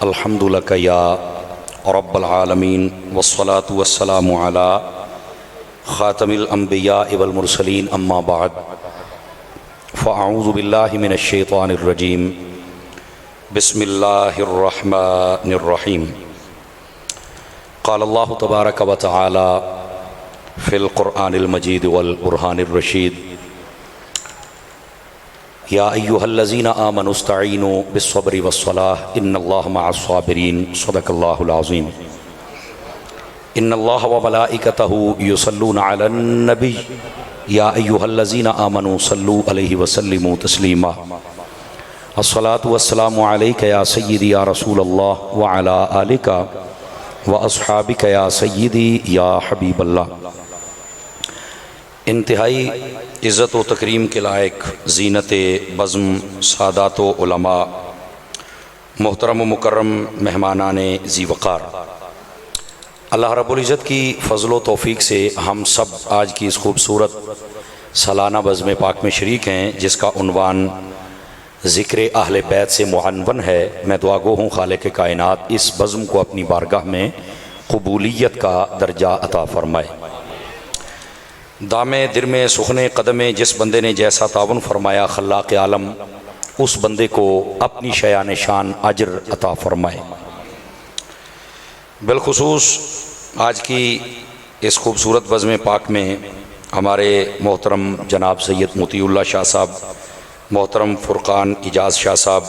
अल्हम्दुलिल्लाह या रब्बल आलमीन वस्सलातु वस्सलामु अला ख़ातमिल अंबिया वल मुरसलीन अम्मा बाद फ़अऊज़ु बिल्लाहि मिनश शैतानिर रजीम बिस्मिल्लाहिर रहमानिर रहीम क़ाल अल्लाहु तबारक व तआला फ़िल क़ुरआनिल मजीद वल बुरहानिर रशीद या अय्युहल्लज़ीना आमनुस्तईनु बिस्सब्रि वस्सलाह इन्नल्लाहा मअस्साबिरीन सदक़ल्लाहुल अज़ीम इन्नल्लाहा व मलाइकतहु युसल्लूना अलन नबी या अय्युहल्लज़ीना आमनु सल्लु अलैहि वसल्लिमु तस्लीमा अस्सलातु वस्सलामु अलैका या सय्यिदी या रसूलल्लाह व अला आलिका व अस्हाबिका या सय्यिदी या हबीबल्लाह। इंतहाई इज़्ज़त व तकरीम के लायक ज़ीनत बज़्म सादात व उलमा मोहतरम व मुकर्रम मेहमानान ज़ी वक़ार, अल्लाह रब्बुल इज़्ज़त की फ़ज़ल व तौफ़ीक़ से हम सब आज की इस खूबसूरत सालाना बज़्म पाक में शरीक हैं जिसका उन्वान ज़िक्र अहले बैत से मुअन्वन है। मैं दुआ गो हूँ खालिक़ कायनात इस बज़्म को अपनी बारगाह में क़बूलियत का दर्जा अता फ़रमाए। दामे दिरमे सुखने कदमे जिस बंदे ने जैसा तावन फरमाया खल्लाक़ आलम उस बंदे को अपनी शयान शान अजर अता फरमाए। बिलखुसूस आज की इस खूबसूरत बज़्म पाक में हमारे मोहतरम जनाब सैयद मोतीउल्लाह शाह साहब, मोहतरम फ़ुरक़ान इजाज़ शाह साहब,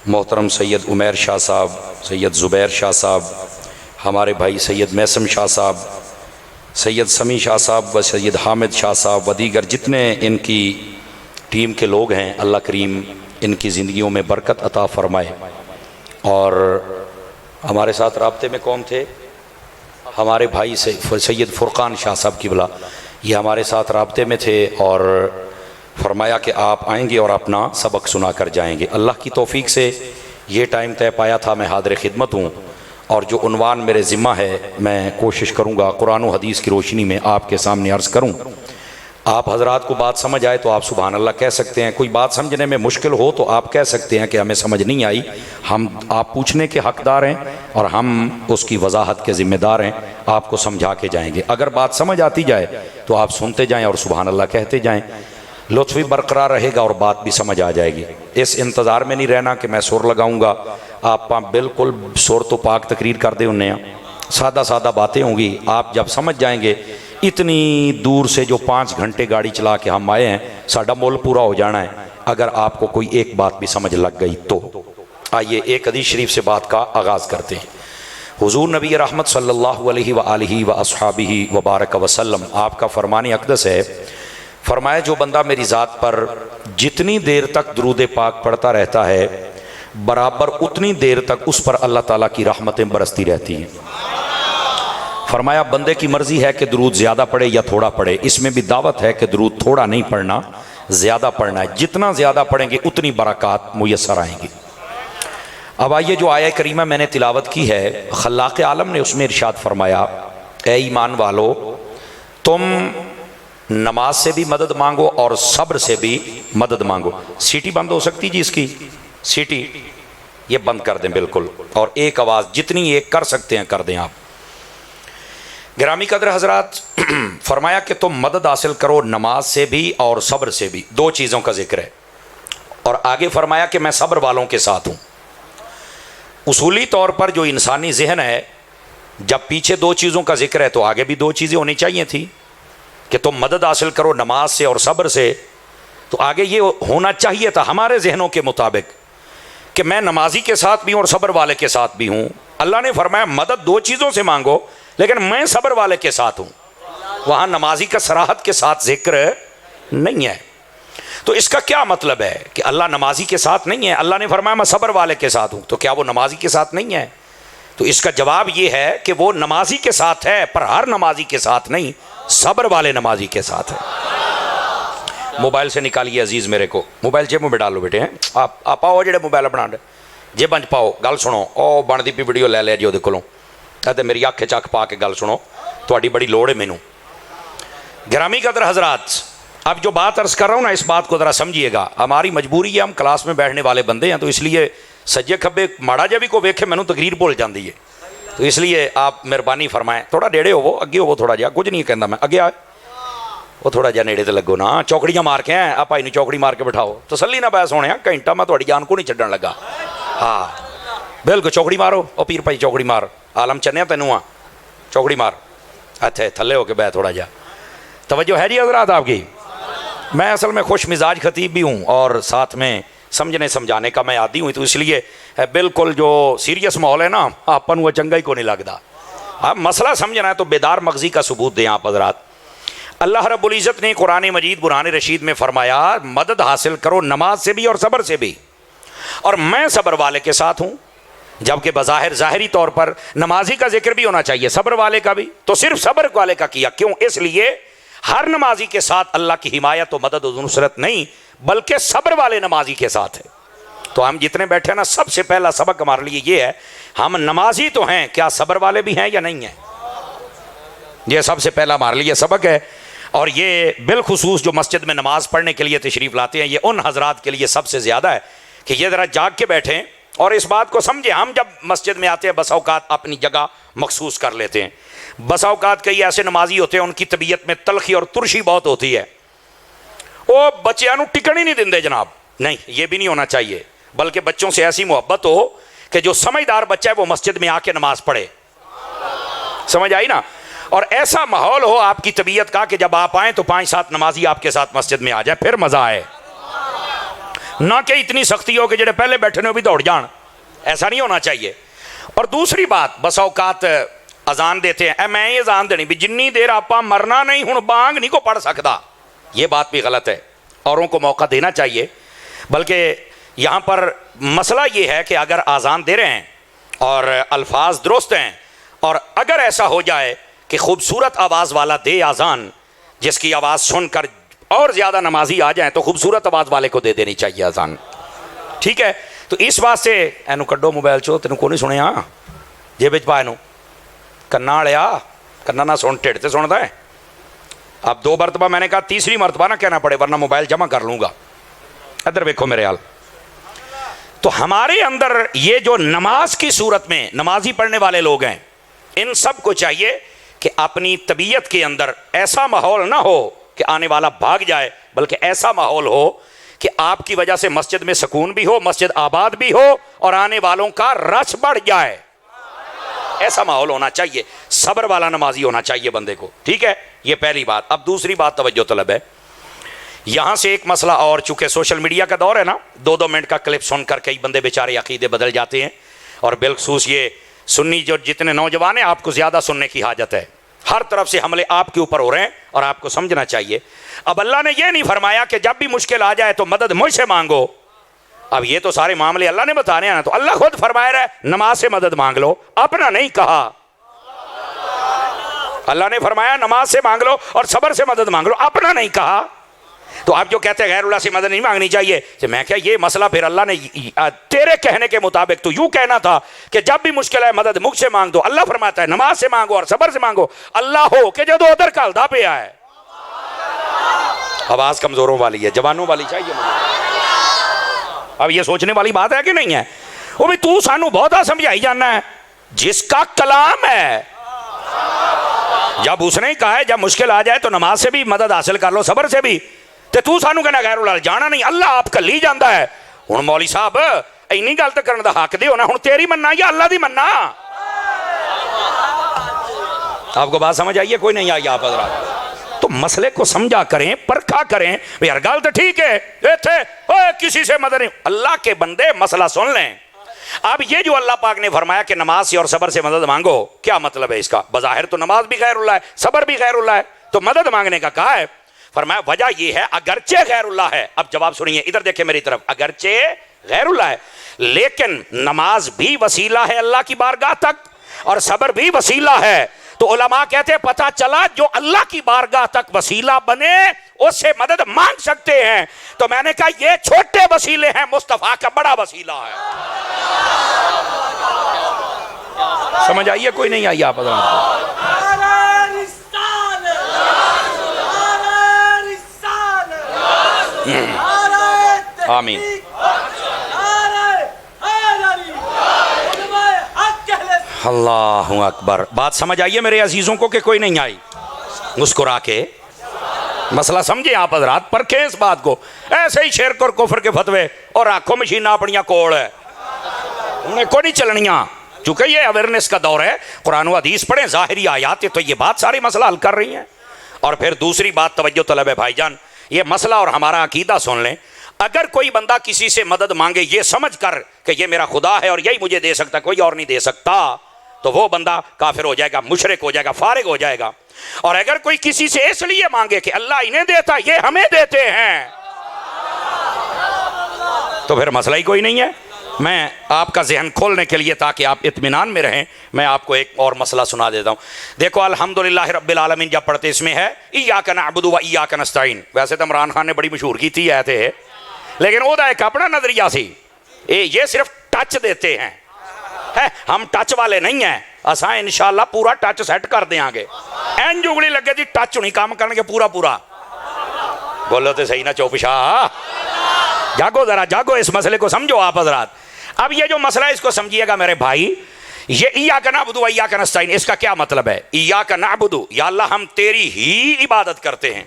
मोहतरम सैयद उमैर शाह साहब, सैयद ज़ुबैर शाह साहब, हमारे भाई सैयद मैसम शाह साहब, सैयद समी शाह साहब व सैयद हामिद शाह साहब व दीगर जितने इनकी टीम के लोग हैं, अल्लाह करीम इनकी ज़िंदगियों में बरकत अता फ़रमाए। और हमारे साथ राब्ते में कौन थे? हमारे भाई सैयद फ़ुरक़ान शाह साहब की बला, ये हमारे साथ राब्ते में थे और फरमाया कि आप आएंगे और अपना सबक सुना कर जाएंगे। अल्लाह की तौफ़ीक़ से ये टाइम तय पाया था। मैं हाज़िर खिदमत हूँ और जो उन्वान मेरे ज़िम्मा है मैं कोशिश करूँगा कुरान व हदीस की रोशनी में आपके सामने अर्ज़ करूँ। आप हज़रात को बात समझ आए तो आप सुभान अल्लाह कह सकते हैं, कोई बात समझने में मुश्किल हो तो आप कह सकते हैं कि हमें समझ नहीं आई। आप पूछने के हक़दार हैं और हम उसकी वजाहत के ज़िम्मेदार हैं, आपको समझा के जाएंगे। अगर बात समझ आती जाए तो आप सुनते जाएँ और सुभान अल्लाह कहते जाएँ, लुत्फ़ भी बरकरार रहेगा और बात भी समझ आ जाएगी। इस इंतज़ार में नहीं रहना कि मैं सुर लगाऊंगा, आप बिल्कुल सुर तो पाक तकरीर कर दे उन्हें, सादा सादा बातें होंगी। आप जब समझ जाएंगे, इतनी दूर से जो 5 घंटे गाड़ी चला के हम आए हैं, साडा मोल पूरा हो जाना है अगर आपको कोई एक बात भी समझ लग गई तो। आइए एक हदीस शरीफ से बात का आगाज़ करते हैं। हुज़ूर नबी रहमत सल्लल्लाहु अलैहि व आलिहि व अस्हाबिहि व बारक वसल्लम, आपका फरमान अक़दस है, फरमाया जो बंदा मेरी ज़ात पर जितनी देर तक दुरूद पाक पढ़ता रहता है बराबर उतनी देर तक उस पर अल्लाह ताला की रहमतें बरसती रहती हैं। फरमाया बंदे की मर्ज़ी है कि दुरूद ज़्यादा पढ़े या थोड़ा पढ़े, इसमें भी दावत है कि दुरूद थोड़ा नहीं पढ़ना, ज़्यादा पढ़ना है। जितना ज़्यादा पढ़ेंगे उतनी बरक़ात मुयस्सर आएंगी। अब आइए जो आया करीमा मैंने तिलावत की है, खल्लाक़ आलम ने उसमें इरशाद फरमाया, ए ईमान वालो, तुम नमाज से भी मदद मांगो और सब्र से भी मदद मांगो। सीटी बंद हो सकती जी, इसकी सीटी ये बंद कर दें बिल्कुल, और एक आवाज़ जितनी एक कर सकते हैं कर दें आप। गिरामी कदर हजरात, फरमाया कि तुम मदद हासिल करो नमाज से भी और सब्र से भी, 2 चीज़ों का जिक्र है। और आगे फरमाया कि मैं सब्र वालों के साथ हूँ। उसूली तौर पर जो इंसानी जहन है, जब पीछे 2 चीज़ों का जिक्र है तो आगे भी 2 चीज़ें होनी चाहिए थी कि तुम मदद हासिल करो नमाज से और सब्र से, तो आगे ये होना चाहिए था हमारे जहनों के मुताबिक कि मैं नमाजी के साथ भी हूँ और सब्र वाले के साथ भी हूँ। अल्लाह ने फरमाया मदद 2 चीज़ों से मांगो, लेकिन मैं सब्र वाले के साथ हूँ। वहाँ नमाजी का सराहत के साथ जिक्र नहीं है। तो इसका क्या मतलब है कि अल्लाह नमाजी के साथ नहीं है? अल्लाह ने फरमाया मैं सब्र वाले के साथ हूँ, तो क्या वो नमाजी के साथ नहीं है? तो इसका जवाब ये है कि वो नमाजी के साथ है, पर हर नमाजी के साथ नहीं, सब्र वाले नमाजी के साथ है। मोबाइल से निकालिए अजीज़ मेरे को, मोबाइल जेब में डालो बेटे, हैं आप आओ जेडे मोबाइल बना जेब बंच पाओ, गल सुनो। ओ बनती पी वीडियो ले लिया जी वो कोलों, तो मेरी अख चख पा के गल सुनो, थोड़ी बड़ी लोड़ है मैनू। गिरामी कदर हजरात, अब जो बात अर्ज़ कर रहा हूँ ना, इस बात को ज़रा समझिएगा। हमारी मजबूरी है, हम क्लास में बैठने वाले बंदे हैं, तो इसलिए सज्जे खब्बे माड़ा जा भी को वेखे मैनू तकरीर भुल जाती है। तो इसलिए आप मेहरबानी फरमाएं, थोड़ा नेड़े होवो, अगे होवो, थोड़ा जहा कुछ नहीं कहता मैं, अगे आ वो थोड़ा जहा नेड़े तो लगो ना। चौकड़ियाँ मार के आए आ भाई ने चौकड़ी मार के बिठाओ, तसल्ली ना पै सोने घंटा मैं थोड़ी जान को नहीं छड्डन लगा। हाँ बिल्कुल चौकड़ी मारो, ओ पीर भाई चौकड़ी मार, आलम चन्या तेनू आ चौकड़ी मार, इत्थे थल्ले होके बह थोड़ा जहा। तवज्जो है जी हज़रात आपकी। मैं असल में खुश मिजाज खतीब भी हूँ और साथ में समझने समझाने का मैं आदी हूँ, तो इसलिए बिल्कुल जो सीरियस माहौल है ना अपन वो चंगा ही को नहीं लगता। अब मसला समझना है तो बेदार मगजी का सबूत दें आप हज़रात। अल्लाह रब्बुल इज़्ज़त ने कुरान मजीद बुरहान रशीद में फरमाया मदद हासिल करो नमाज से भी और सब्र से भी, और मैं सब्र वाले के साथ हूँ। जबकि बज़ाहिर ज़ाहिरी तौर पर नमाजी का जिक्र भी होना चाहिए, सब्र वाले का भी, तो सिर्फ सब्र वाले का किया क्यों? इसलिए हर नमाजी के साथ अल्लाह की हिमायत व मदद और नुसरत नहीं बल्कि सब्र वाले नमाजी के साथ है। तो हम जितने बैठे हैं ना, सबसे पहला सबक हमारे लिए ये है, हम नमाजी तो हैं, क्या सब्र वाले भी हैं या नहीं हैं? ये सबसे पहला हमारे लिए सबक है। और ये बिलखुसूस जो मस्जिद में नमाज पढ़ने के लिए तशरीफ़ लाते हैं, ये उन हजरात के लिए सबसे ज़्यादा है कि ये ज़रा जाग के बैठें और इस बात को समझें। हम जब मस्जिद में आते हैं बस औकात अपनी जगह मखसूस कर लेते हैं, बस औकात कई ऐसे नमाजी होते हैं उनकी तबीयत में तलखी और तुरशी बहुत होती है, वो बच्चों टिकन ही नहीं देंगे जनाब। नहीं, ये भी नहीं होना चाहिए, बल्कि बच्चों से ऐसी मोहब्बत हो कि जो समझदार बच्चा है वो मस्जिद में आके नमाज पढ़े। समझ आई ना? और ऐसा माहौल हो आपकी तबीयत का कि जब आप आए तो 5-7 नमाजी आपके साथ मस्जिद में आ जाए, फिर मजा आए। ना कि इतनी सख्ती हो कि जेडे पहले बैठे ने भी दौड़ जान, ऐसा नहीं होना चाहिए। और दूसरी बात, बस औकात अजान देते हैं, मैं ये अजान देनी भी जिन्नी देर आपा मरना नहीं हूँ बांग नहीं को पढ़ सकता, ये बात भी गलत है। औरों को मौका देना चाहिए। बल्कि यहाँ पर मसला ये है कि अगर आज़ान दे रहे हैं और अल्फाज दुरुस्त हैं, और अगर ऐसा हो जाए कि खूबसूरत आवाज़ वाला दे आज़ान, जिसकी आवाज़ सुनकर और ज़्यादा नमाजी आ जाए, तो खूबसूरत आवाज़ वाले को दे देनी चाहिए आज़ान। ठीक है? तो इस बात से एनू कड्डो मोबाइल चो, तेन को नहीं सुने जे बिच पा एनू कन्ना लिया, कन्ना ना सुन, ढिड से सुनता है। अब 2 मरतबा मैंने कहा, तीसरी मरतबा ना कहना पड़े वरना मोबाइल जमा कर लूँगा। इधर देखो मेरे हाल। तो हमारे अंदर ये जो नमाज की सूरत में नमाजी पढ़ने वाले लोग हैं, इन सब को चाहिए कि अपनी तबीयत के अंदर ऐसा माहौल ना हो कि आने वाला भाग जाए, बल्कि ऐसा माहौल हो कि आपकी वजह से मस्जिद में सुकून भी हो, मस्जिद आबाद भी हो और आने वालों का रश बढ़ जाए। ऐसा माहौल होना चाहिए, सब्र वाला नमाजी होना चाहिए बंदे को। ठीक है? ये पहली बात। अब दूसरी बात तवज्जो तलब है, यहां से एक मसला और, चूंकि सोशल मीडिया का दौर है ना, 2-2 मिनट का क्लिप सुनकर कई बंदे बेचारे अकीदे बदल जाते हैं। और बिलखसूस ये सुन्नी जो जितने नौजवान हैं, आपको ज़्यादा सुनने की हाजत है। हर तरफ से हमले आपके ऊपर हो रहे हैं और आपको समझना चाहिए। अब अल्लाह ने यह नहीं फरमाया कि जब भी मुश्किल आ जाए तो मदद मुझसे मांगो। अब ये तो सारे मामले अल्लाह ने बता रहे हैं ना, तो अल्लाह खुद फरमाया रहा है नमाज से मदद मांग लो, अपना नहीं कहा। अल्लाह ने फरमाया नमाज से मांग लो और सब्र से मदद मांग लो, अपना नहीं कहा। तो आप जो कहते हैं गैरुल्लाह से मदद नहीं मांगनी चाहिए, तो मैं क्या ये मसला फिर अल्लाह ने तेरे कहने के मुताबिक तो यूं कहना था कि जब भी मुश्किल है मदद मुझसे मांग दो। अल्लाह फरमाता है नमाज से मांगो और सब्र से मांगो। अल्लाह हो कि जो उधर कलदा पे है। आवाज कमजोरों वाली है, जवानों वाली चाहिए मुझे। अब ये सोचने वाली बात है कि नहीं है? वो भी तू सानू बहुता समझाई जाना है, जिसका कलाम है। जब उसने कहा है जब मुश्किल आ जाए तो नमाज से भी मदद हासिल कर लो, सब्र से भी, तो तू सानू कहना गैरुल्लाह जाना नहीं, अल्लाह आप कली जाता है। हुण मौली साहब इन्नी गल तो करने का हक दे होना, हुण तेरी मनना या अल्लाह दी मनना? आपको बात समझ आई है? कोई नहीं आई? आप हज़रात तो मसले को समझा करें, परखा करें। यार गल तो ठीक है, इत्थे किसी से मदद नहीं, अल्लाह के बंदे मसला सुन लें। अब ये जो अल्लाह पाक ने फरमाया कि नमाज से और सब्र से मदद मांगो, क्या मतलब है इसका? बज़ाहिर तो नमाज भी गैरुल्लाह है, सब्र भी गैरुल्लाह है, तो मदद मांगने का कहा है। फरमाया वजह यह है अगरचे गैरुल्लाह है। अब जवाब सुनिए, इधर देखिए मेरी तरफ, अगरचे गैरुल्लाह है लेकिन नमाज भी वसीला है अल्लाह की बारगाह तक और सब्र भी वसीला है। तो उलमा कहते हैं पता चला जो अल्लाह की बारगाह तक वसीला बने उससे मदद मांग सकते हैं। तो मैंने कहा ये छोटे वसीले हैं, मुस्तफा का बड़ा वसीला है। समझ आइए? कोई नहीं आई? आप आमीन। अल्लाह अकबर। बात समझ आइए मेरे अजीज़ों को कि कोई नहीं आई? मुस्कुरा के मसला समझे आप हजरात, परखें इस बात को। ऐसे ही शिरक और कुफर के फतवे और आंखों मशीना अपनिया कोल है, उन्हें को नहीं चलनिया, चूंकि ये अवेयरनेस का दौर है। कुरान व हदीस पढ़ें, ज़ाहिरी आयात है, तो ये बात सारी मसला हल कर रही हैं। और फिर दूसरी बात तवज्जो तलब है भाईजान, ये मसला और हमारा अकीदा सुन लें। अगर कोई बंदा किसी से मदद मांगे ये समझ कर कि ये मेरा खुदा है और यही मुझे दे सकता, कोई और नहीं दे सकता, तो वो बंदा काफिर हो जाएगा, मुशरिक हो जाएगा, फारिग हो जाएगा। और अगर कोई किसी से इसलिए मांगे कि अल्लाह इन्हें देता, ये हमें देते हैं, तो फिर मसला ही कोई नहीं है। मैं आपका जहन खोलने के लिए, ताकि आप इत्मीनान में रहें, मैं आपको एक और मसला सुना देता हूँ। देखो, अल्हम्दुलिल्लाह रब्बिल आलमीन जब पढ़ते इसमें है इय्याका नअबुदु व इय्याका नस्तईन। वैसे तो इमरान खान ने बड़ी मशहूर की थी आयत है, लेकिन ओदा एक अपना नजरिया सी, ये सिर्फ टच देते हैं, है हम टच वाले नहीं हैं। असा इंशाअल्लाह पूरा टच सेट कर देंगे। एन जुगली लगे थी टच नहीं काम करने पूरा पूरा। बोलो तो सही ना चौपशाह, जागो जरा जागो, इस मसले को समझो आप हजरात। अब ये जो मसला है इसको समझिएगा मेरे भाई। ये इय्याका नअबुदु व इय्याका नस्तईन, इसका क्या मतलब है? इय्याका नअबुदु, या अल्लाह हम तेरी ही इबादत करते हैं,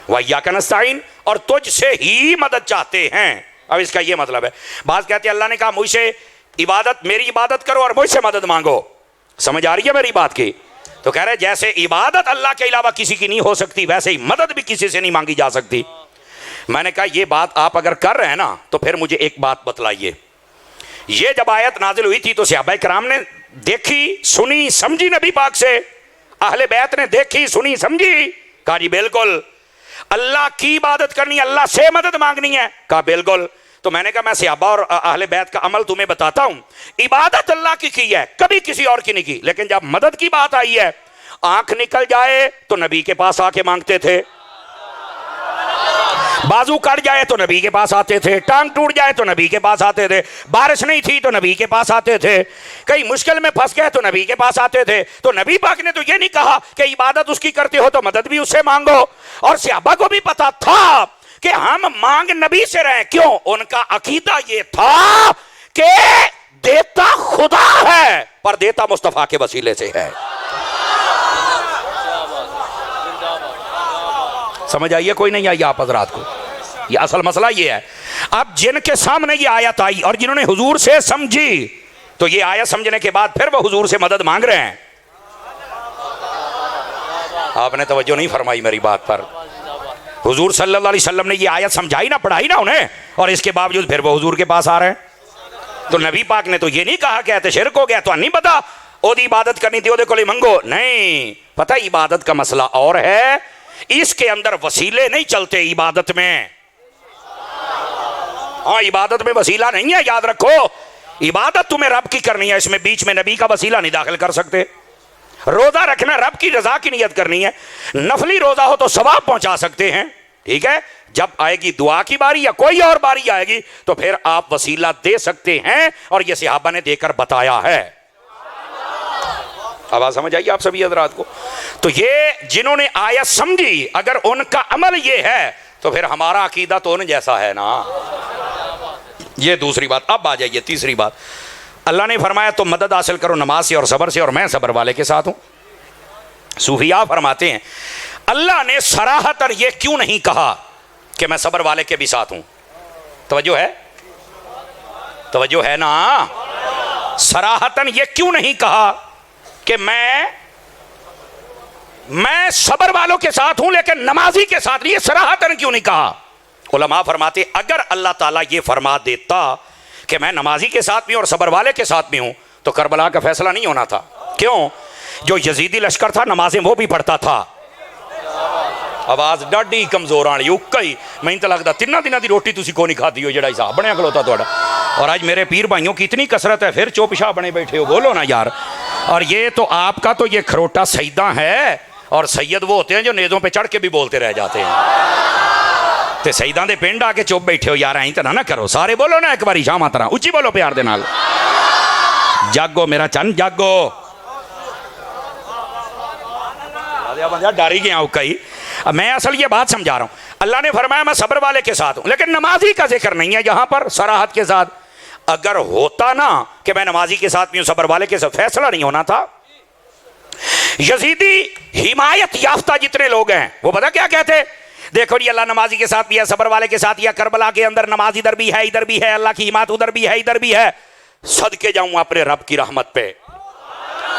व इय्याका नस्तईन, और तुझसे ही मदद चाहते हैं। अब इसका ये मतलब है, बात कहते हैं अल्लाह ने कहा मुझसे इबादत, मेरी इबादत करो और मुझसे मदद मांगो। समझ आ रही है मेरी बात की? तो कह रहे जैसे इबादत अल्लाह के अलावा किसी की नहीं हो सकती, वैसे ही मदद भी किसी से नहीं मांगी जा सकती। मैंने कहा ये बात आप अगर कर रहे हैं ना, तो फिर मुझे एक बात बतलाइए। ये जब आयत नाजिल हुई थी तो सहाबा किराम ने देखी, सुनी, समझी नबी पाक से? अहले बैत ने देखी, सुनी, समझी? कहा जी बिल्कुल। अल्लाह की इबादत करनी, अल्लाह से मदद मांगनी है? कहा बिल्कुल। तो मैंने कहा मैं सहाबा और अहले बैत का अमल तुम्हें बताता हूं। इबादत अल्लाह की है, कभी किसी और की नहीं की। लेकिन जब मदद की बात आई है, आंख निकल जाए तो नबी के पास आके मांगते थे, बाजू कट जाए तो नबी के पास आते थे, टांग टूट जाए तो नबी के पास आते थे, बारिश नहीं थी तो नबी के पास आते थे, कहीं मुश्किल में फंस गए तो नबी के पास आते थे। तो नबी पाक ने तो ये नहीं कहा कि इबादत उसकी करते हो तो मदद भी उससे मांगो। और सहाबा को भी पता था कि हम मांग नबी से रहे। क्यों? उनका अकीदा ये था कि देता खुदा है पर देता मुस्तफा के वसीले से है। समझ आइए कोई नहीं आई आप हजरात को? ये असल मसला ये है। अब जिनके सामने ये आयत आई और जिन्होंने हुजूर से समझी, तो ये आयत समझने के बाद फिर वो हुजूर से मदद मांग रहे हैं। आपने तवज्जो नहीं फरमाई मेरी बात पर। हुजूर सल्लल्लाहु अलैहि वसल्लम ने ये आयत समझाई ना, पढ़ाई ना उन्हें, और इसके बावजूद फिर वो हुजूर के पास आ रहे हैं। तो नबी पाक ने तो ये नहीं कहा कहते शिरक हो गया तो नहीं पता ओदी इबादत करनी थी, ओदे कोले मंगो। नहीं, पता इबादत का मसला और है, इसके अंदर वसीले नहीं चलते इबादत में। हाँ, इबादत में वसीला नहीं है, याद रखो। इबादत तुम्हें रब की करनी है, इसमें बीच में नबी का वसीला नहीं दाखिल कर सकते। रोजा रखना रब की रजा की नियत करनी है, नफली रोजा हो तो सवाब पहुंचा सकते हैं, ठीक है। जब आएगी दुआ की बारी या कोई और बारी आएगी तो फिर आप वसीला दे सकते हैं, और यह सहाबा ने देकर बताया है। आवाज समझ आई आप सभी हजरात को? तो ये जिन्होंने आयत समझी, अगर उनका अमल ये है तो फिर हमारा अकीदा तो उन जैसा है ना। ये दूसरी बात। अब आ जाइए तीसरी बात। अल्लाह ने फरमाया तुम मदद हासिल करो नमाज से और सबर से, और मैं सबर वाले के साथ हूं। सूफिया फरमाते हैं अल्लाह ने सराहतन ये क्यों नहीं कहा कि मैं सबर वाले के भी साथ हूं? तवज्जो है? तवज्जो है ना? सराहतन ये क्यों नहीं कहा कि मैं सबर वालों के साथ हूं लेकिन नमाजी के साथ नहीं? ये सराहतन क्यों नहीं कहा? उलमा फरमाते अगर अल्लाह ताला ये फरमा देता कि मैं नमाजी के साथ भी और सबर वाले के साथ भी हूं, तो करबला का फैसला नहीं होना था। क्यों? जो यजीदी लश्कर था नमाजें वो भी पढ़ता था। आवाज डाडी कमजोर आनी उकई, मैं तो लगता 3 दिनों की रोटी तुसी को नहीं खाती हो, जड़ा हिसाब बनया खलोता थोड़ा। और आज मेरे पीर भाइयों की इतनी कसरत है, फिर चौपशाह बने बैठे हो, बोलो ना यार। और ये तो आपका तो ये खरोटा सईदा है, और सैयद वो होते हैं जो नेज़ों पे चढ़ के भी बोलते रह जाते हैं। ते सईदा दे पिंड आके चुप बैठे हो यार, ऐं तो ना करो। सारे बोलो ना एक बारी शामा तरह उच्ची बोलो प्यार दे नाल। जागो मेरा चंद जागो। बंदा डर ही गया कई। मैं असल ये बात समझा रहा हूं। अल्लाह ने फरमाया मैं सब्र वाले के साथ हूं, लेकिन नमाजी का जिक्र नहीं है यहां पर सराहत के साथ। अगर होता ना कि मैं नमाजी के साथ भी हूं, सबर वाले के साथ, फैसला नहीं होना था। यजीदी हिमायत याफ्ता जितने लोग हैं वो पता क्या कहते, देखो जी अल्लाह नमाजी के साथ भी है, सबर वाले के साथ, या करबला के अंदर नमाज इधर भी है इधर भी है, अल्लाह की हिमायत उधर भी है इधर भी है। सदके जाऊं अपने रब की रहमत पे,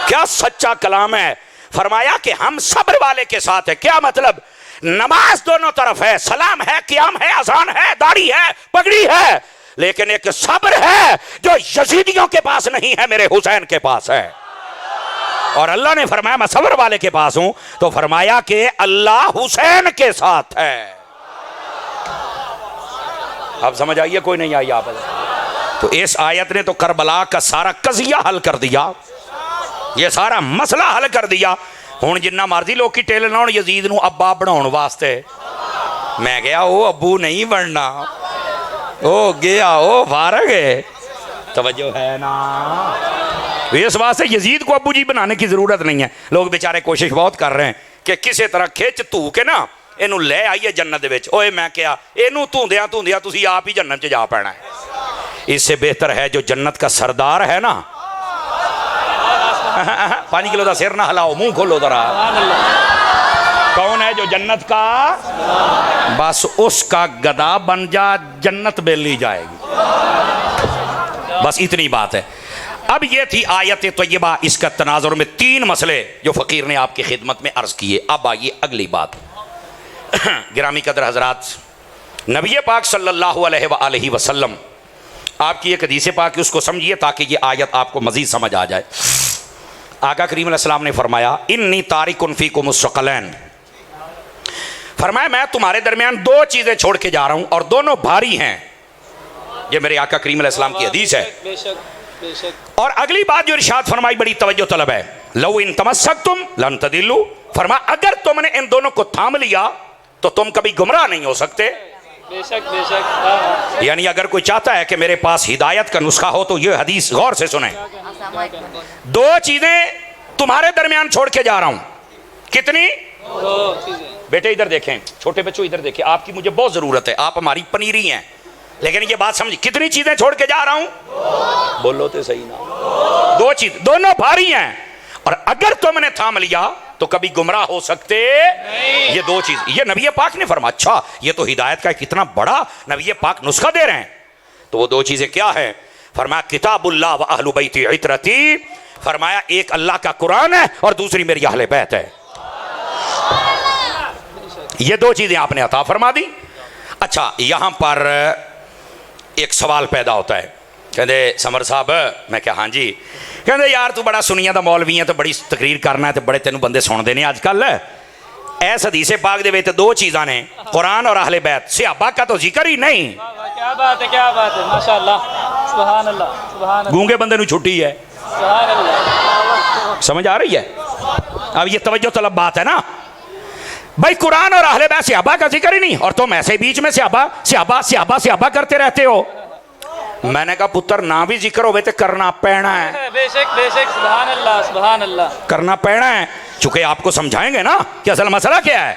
क्या सच्चा कलाम है। फरमाया कि हम सब्र वाले के साथ है। क्या मतलब, नमाज दोनों तरफ है, सलाम है, क़याम है, अज़ान है, दाढ़ी है, पगड़ी है, लेकिन एक सब्र है जो यजीदियों के पास नहीं है, मेरे हुसैन के पास है। और अल्लाह ने फरमाया मैं सब्र वाले के पास हूं, तो फरमाया कि अल्लाह हुसैन के साथ है। अब समझ आइए, कोई नहीं आई आप। तो इस आयत ने तो करबला का सारा कजिया हल कर दिया, ये सारा मसला हल कर दिया। हुण जिन्ना मर्जी लोग की टेल लाउण यजीद नूं अब्बा बनाउण वास्ते, मैं गया वो अब्बू नहीं बनना, ओ गया ओ फारग है, तवज्जो है ना। इस वास्ते यजीद को अब्बू जी बनाने की जरूरत नहीं है। लोग बेचारे कोशिश बहुत कर रहे हैं कि किसी तरह खिच धू के ना इनू ले आइए जन्नत दे विच। ओए मैं क्या इनू धूंदिया धूंदिया तुसी आप ही जन्नत च जा पैना है। इससे बेहतर है जो जन्नत का सरदार है ना, 5 किलो का सिर ना हिलाओ, मुंह खोलो जरा। कौन है जो जन्नत का, बस उसका गदा बन जा, जन्नत बेली जाएगी। बस इतनी बात है। अब ये थी आयत तय्यबा, इसका तनाजुर में 3 मसले जो फ़कीर ने आपकी खिदमत में अर्ज़ किए। अब आइए अगली बात। गिरामी कदर हजरात, नबी पाक सल्लल्लाहु अलैहि वसल्लम, आपकी एक हदीस पाक है उसको समझिए ताकि ये आयत आपको मज़ीद समझ आ जाए। आका करीम अलैहिस्सलाम ने फरमाया इन्नी तारिकुन फीकुम अस्सक़लैन, फरमाया मैं तुम्हारे दरमियान 2 चीज़ें छोड़ के जा रहा हूँ और दोनों भारी हैं। ये मेरे आका करीम अलैहिस्सलाम की हदीस है। बेशक। और अगली बात जो इरशाद फरमाई बड़ी तवज्जो तलब है, लौ इन तमस्सकतुम लन तदिल्लु, फरमाया अगर तुमने इन दोनों को थाम लिया तो तुम कभी गुमराह नहीं हो सकते। बेशक बेशक। यानी अगर कोई चाहता है कि मेरे पास हिदायत का नुस्खा हो तो ये हदीस गौर से सुने। 2 चीजें तुम्हारे दरमियान छोड़ के जा रहा हूं। कितनी? 2 चीजें। बेटे इधर देखें, छोटे बच्चों इधर देखें, आपकी मुझे बहुत जरूरत है, आप हमारी पनीरी हैं, लेकिन ये बात समझ, कितनी चीजें छोड़ के जा रहा हूं? बोलो तो सही ना। 2 चीज, दोनों भारी हैं और अगर तुमने थाम लिया तो कभी गुमराह हो सकते नहीं। ये 2 चीज, ये नबी पाक ने फरमाया। अच्छा, ये तो हिदायत का कितना बड़ा नबी पाक नुस्खा दे रहे हैं। तो वो 2 चीजें क्या है? फरमाया किताबुल्लाह व अहलु बैती इतरती, फरमाया एक अल्लाह का कुरान है और दूसरी मेरी अहले बैत है। ये 2 चीजें आपने अता फरमा दी। अच्छा, यहां पर एक सवाल पैदा होता है, कहते समर साहब, मैं क्या हाँ जी, कहते यार तू बड़ा सुनिया दा मौलवी है तो बड़ी तकरीर करना है तो बड़े तेन बंदे सुनते हैं अजकल। इस हदीस पाक दे विच 2 चीज़ां ने, कुरान और अहले बैत, सहाबा का तो जिक्र ही नहीं। क्या बात है, क्या बात है, माशाअल्लाह, सुभान अल्लाह, सुभान अल्लाह। गूंगे बंदे नूं छुट्टी है, सुभान अल्लाह। समझ आ रही है? अब ये तवज्जो तलब बात है ना भाई, कुरान और अहले बैत सहाबा का जिक्र ही नहीं और तुम ऐसे बीच में सहाबा सहाबा सहाबा सहाबा करते रहते हो। मैंने कहा पुत्र ना भी जिक्र होवे तो करना पैना है। बेशक बेशक, सुभान अल्लाह, सुभान अल्लाह, करना पैना है। चूंकि आपको समझाएंगे ना कि असल मसला क्या है।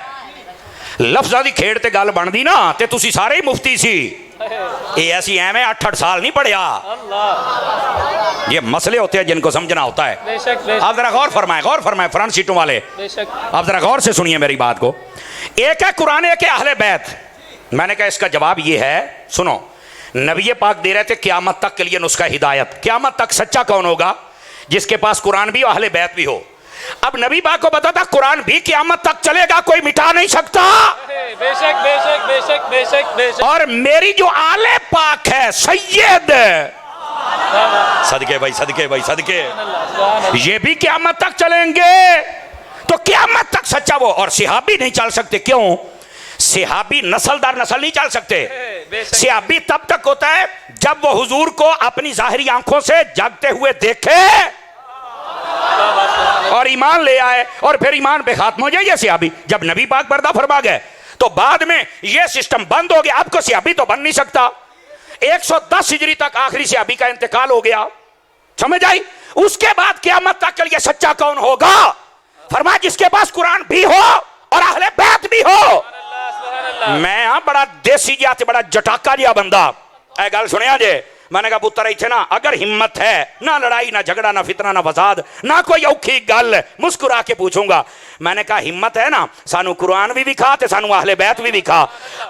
लफ्ज़ां दी खेड़ ते गल बनदी ना ते तुसी सारे ही मुफ्ती सी, ये ऐसी एवं 8-8 साल नहीं पढ़िया। ये मसले होते हैं जिनको समझना होता है। बेशक बेशक। आप जरा गौर फरमाए फ्रंट सीटों वाले, बेशक आप जरा गौर से सुनिए मेरी बात को। एक है कुरान, एक है अहले बैत। मैंने कहा इसका जवाब ये है, सुनो, नबी पाक दे रहे थे क़यामत तक के लिए नुस्खा हिदायत। क़यामत तक सच्चा कौन होगा? जिसके पास कुरान भी और अहले बैत भी हो। अब नबी पाक को पता था कुरान भी क़यामत तक चलेगा, कोई मिटा नहीं सकता। बेशक बेशक बेशक बेशक बेशक। और मेरी जो आले पाक है सैयद, सदके भाई सदके भाई सदके, ये भी क़यामत तक चलेंगे। तो क़यामत तक सच्चा वो, और सहाबी नहीं चल सकते। क्यों? सहाबी नस्ल दर नस्ल नहीं चल सकते। सहाबी तब तक होता है जब वो हुजूर को अपनी जाहिरी आंखों से जागते हुए देखे और ईमान ले आए, और फिर ईमान बेखात्म हो जाए। ये सहाबी जब नबी पाक पर्दा फरमा गए तो बाद में ये सिस्टम बंद हो गया। आपको सहाबी तो बन नहीं सकता। 110 हिजरी तक आखिरी सहाबी का इंतकाल हो गया, समझ आई? उसके बाद क़यामत तक के लिए सच्चा कौन होगा? फरमाया जिसके पास कुरान भी हो और अहले बैत भी हो। मैं हाँ बड़ा देसी जिहा ते बड़ा जटाका जिहा बंदा, ऐ गल सुनिया जे, मैंने कहा पुत्र इत्थे ना अगर हिम्मत है ना लड़ाई ना झगड़ा ना फितना ना फसाद ना कोई औखी गल मुस्कुरा के पूछूंगा। मैंने कहा हिम्मत है ना सानू कुरान भी विखा ते सानू अहले बैत भी विखा।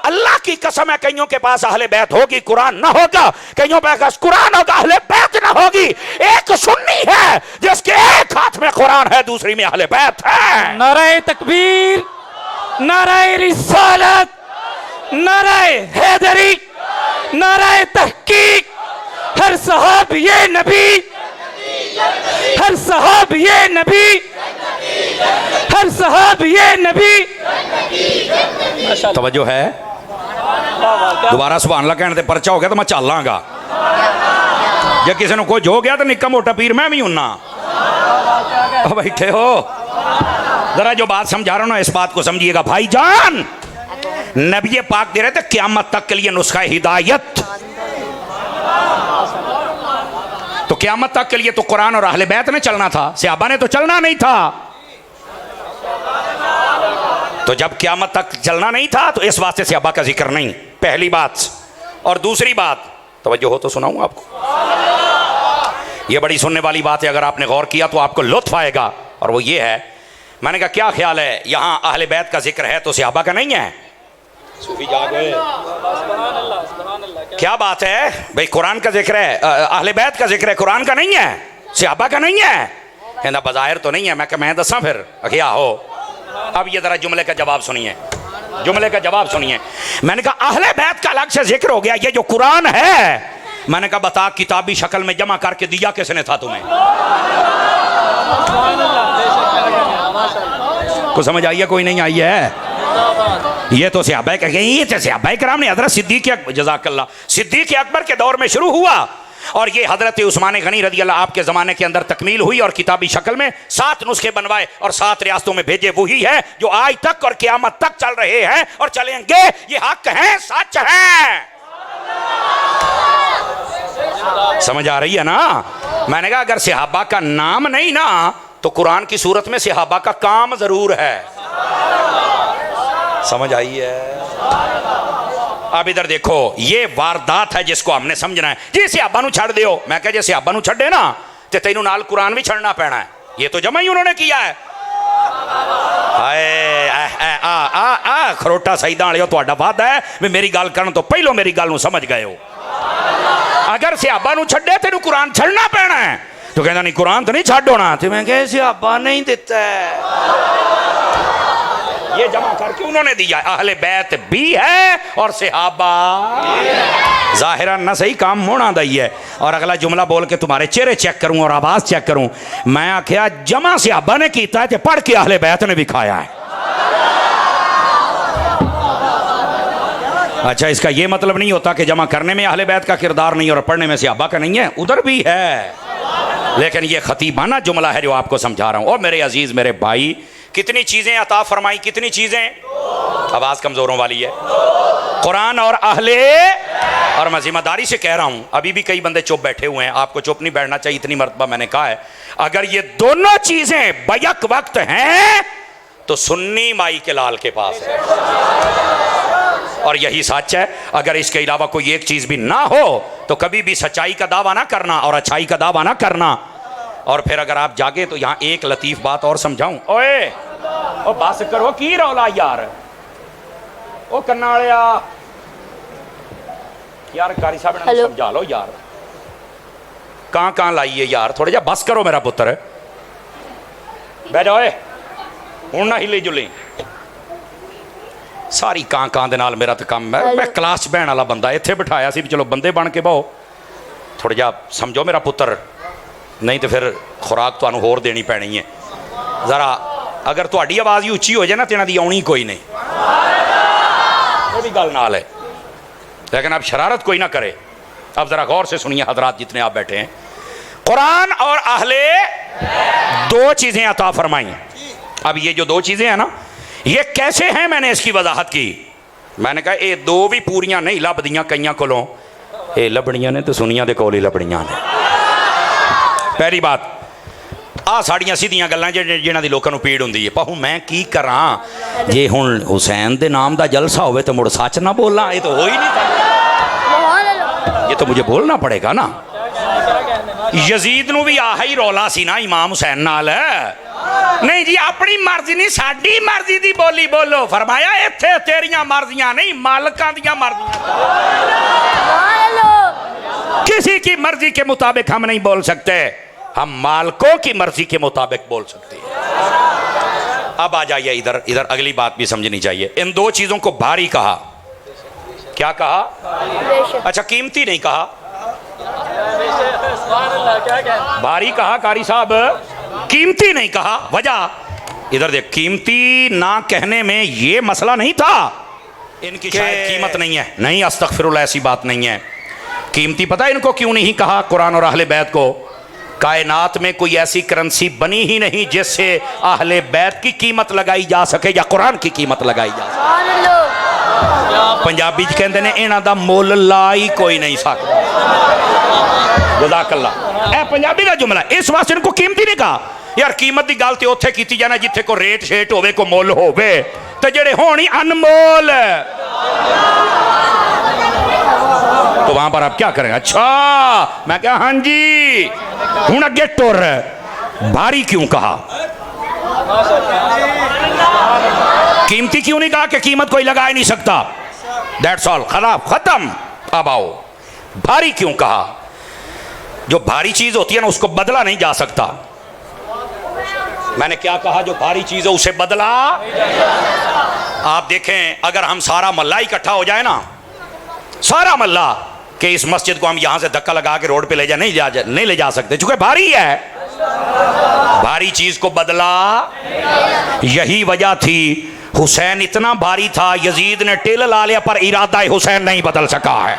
अल्लाह की कसम है कईयों के पास अहले बैत होगी कुरान ना होगा, कईयों के पास कुरान होगा अहले बैत ना होगी। एक सुन्नी है जिसके एक हाथ में कुरान है दूसरी में अहले बैत है। नारे तकबीर, नारे रिसालत, नारे हैदरी, नारे तहकीक। हर साहब ये नबी, हर साहब ये नबी, हर साहब ये नबी। तवज्जो है? दोबारा सुभान अल्लाह कहने ते परचा हो गया तो मैं चल लांगा। जे किसी ने कुछ हो गया तो निक्का मोटा पीर मैं भी हूं। बैठे हो जरा जो बात समझा रहा हूं ना इस बात को समझिएगा भाईजान। नबी पाक दे रहे थे क़यामत तक के लिए नुस्खा हिदायत। तो क़यामत तक के लिए तो कुरान और अहले बैत ने चलना था, सहाबा ने तो चलना नहीं था। तो जब क़यामत तक चलना नहीं था तो इस वास्ते सहाबा का जिक्र नहीं, पहली बात। और दूसरी बात तवज्जो हो तो सुनाऊं आपको, यह बड़ी सुनने वाली बात है, अगर आपने गौर किया तो आपको लुत्फ आएगा। और वो ये है, मैंने कहा क्या ख्याल है यहां अहले बैत का जिक्र है तो सहाबा का नहीं है? सूफी जाग गए। क्या बात है भाई, कुरान का जिक्र है, अहले बैत का जिक्र है, कुरान का नहीं है, सहाबा का नहीं है। कहना बज़ाहिर तो नहीं है। मैं दसा फिर क्या हो। अब ये जरा जुमले का जवाब सुनिए, जुमले का जवाब सुनिए। मैंने कहा अहले बैत का अलग से जिक्र हो गया, ये जो कुरान है मैंने कहा बता किताबी शक्ल में जमा करके दिया किसने था तुम्हें? को समझ आई है? कोई नहीं आई है? ये तो सहाबा के, ये तो सहाबा किराम ने हज़रत सिद्दीक़ जज़ाकल्लाह सिद्दीक़ अकबर के दौर में शुरू हुआ और ये हज़रत उस्मान गनी रज़ी अल्लाह आपके ज़माने के अंदर तकमील हुई और किताबी शक्ल में 7 नुस्खे बनवाए और 7 रियासतों में भेजे। वही है जो आज तक और क़यामत तक चल रहे हैं और चलेंगे। ये हक है, सच है। समझ आ रही है ना? मैंने कहा अगर सहाबा का नाम नहीं ना तो कुरान की सूरत में सहाबा का काम जरूर है। समझ आई है? अब इधर देखो, ये वारदात है जिसको हमने समझना है। जी सहाबा नू छड़ दियो, मैं कह जे सहाबा नू छड़े ना ते तेनू नाल कुरान भी छड़ना पैना है। ये तो जमा ही उन्होंने किया है। हाय आ खरोटा सईदा वालियो, तुहाडा वादा है भी मेरी गल करन तो पहलो मेरी गल नू समझ गए हो। अगर सहाबा नू छड़े तेनू कुरान छड़ना पैना है। तो कहता नहीं कुरान तो नहीं छड़ होना। तो मैं कह सहाबा नहीं देता है, ये जमा करके उन्होंने दिया। अहले बैत भी है और सहाबा जाहिरा ना सही काम होना दी है। और अगला जुमला बोल के तुम्हारे चेहरे चेक करूं और आवाज चेक करूं। मैं आख्या जमा सहाबा ने किया है, पढ़ के अहले बैत ने भी खाया है। अच्छा, इसका ये मतलब नहीं होता कि जमा करने में अहले बैत का किरदार नहीं और पढ़ने में सहाबा का नहीं है, उधर भी है। लेकिन ये खतीबाना जुमला है जो आपको समझा रहा हूं। और मेरे अजीज मेरे भाई, कितनी चीजें अता फरमाई, कितनी चीजें। आवाज कमजोरों वाली है। कुरान और अहले, और मैं जिम्मेदारी से कह रहा हूं, अभी भी कई बंदे चुप बैठे हुए हैं, आपको चुप नहीं बैठना चाहिए, इतनी मर्तबा मैंने कहा है। अगर ये दोनों चीजें बैक वक्त हैं तो सुन्नी माई के लाल के पास है और यही सच है। अगर इसके अलावा कोई एक चीज भी ना हो तो कभी भी सच्चाई का दावा ना करना और अच्छाई का दावा ना करना। और फिर अगर आप जागे तो यहां एक लतीफ बात और समझाऊं। ओए ओ बस करो की रौला यार, ओ कन्नालिया यार, कारी साहब ने समझा लो यार, कहां लाइए यार, थोड़ा जा बस करो मेरा पुत्र। बह जाओ हूं ना हिली जुली सारी कां दे नाल मेरा तो काम है। मैं क्लास बहन वाला बंदा इत्थे बिठाया सी, चलो बंदे बन के बहो, थोड़ा जा समझो मेरा पुत्र, नहीं तो फिर खुराक तो होर देनी पैनी है। जरा अगर थोड़ी आवाज़ ही उच्ची हो जाए ना तो इन्हां दी आउणी कोई नहीं, ये भी गल नाल है। लेकिन अब शरारत कोई ना करे। अब जरा गौर से सुनिए हजरात जितने आप बैठे हैं। कुरान और अहले दो चीजें अता फरमाई। अब ये जो 2 चीजें हैं ना, ये कैसे हैं, मैंने इसकी वजाहत की। मैंने कहा ये 2 भी पूरियां नहीं लभदियां कईयां कोलों, ये लभणियां ने तो सुनिया दे कोल ही लभणियां ने। पहली बात, आ साड़ियां सीधियां गल्लां जिन्हां दी लोकां नूं पीड़ हुंदी है। पाहू मैं की करां, जे हुण हुसैन दे नाम दा जलसा होवे तो मुड़ सच ना बोलां, ये तो हो ही नहीं सकदा। ये तो मुझे बोलना पड़ेगा ना। यजीद नू भी आह ही रौला सी ना इमाम हुसैन नाल। नहीं जी अपनी मर्जी नहीं साडी मर्जी दी बोली बोलो। फरमाया इत्थे तेरियां मर्जियां नहीं मालकां दियां मर्जियां। किसी की मर्जी के मुताबिक हम नहीं बोल सकते, हम मालकों की मर्जी के मुताबिक बोल सकते हैं। अब आ जाइए इधर, इधर अगली बात भी समझनी चाहिए। इन दो चीजों को भारी कहा, क्या कहा? अच्छा कीमती नहीं कहा, भारी कहा कारी साहब, कीमती नहीं कहा। वजह इधर देख, कीमती ना कहने में ये मसला नहीं था इनकी शायद कीमत नहीं है, नहीं अस्तगफिरुल्लाह ऐसी बात नहीं है। कीमती पता है इनको क्यों नहीं कहा कुरान और अहले बैत को? कायनात में कोई ऐसी करेंसी बनी ही नहीं जिससे अहले बैत की कीमत लगाई जा सके या कुरान की कीमत लगाई जा सके। पंजाबी कहते ने इन्हां दा मुल ला ही कोई नहीं सकता। जज़ाकल्लाह, ए पंजाबी का जुमला। इस वास्ते इनको कीमती नहीं कहा। यार कीमत की गल तो उत्थे कीती जाना जिथे को रेट शेट होवे, को मुल होवे, ते जेड़े होनी अनमोल तो वहां पर आप क्या करेंगे? अच्छा मैं क्या, हाँ जी हूं अगे टुर। भारी क्यों कहा? कीमती क्यों नहीं कहा कि कीमत कोई लगा ही नहीं सकता? दैट्स ऑल, खराब खत्म। अब आओ, भारी क्यों कहा? जो भारी चीज होती है ना उसको बदला नहीं जा सकता। मैंने क्या कहा? जो भारी चीज है उसे बदला। आप देखें अगर हम सारा मल्ला इकट्ठा हो जाए ना, सारा मल्ला, कि इस मस्जिद को हम यहां से धक्का लगा के रोड पे ले जा नहीं ले जा सकते चूंकि भारी है। भारी चीज को बदला, यही वजह थी। हुसैन इतना भारी था, यजीद ने टेल ला लिया पर इरादा हुसैन नहीं बदल सका है।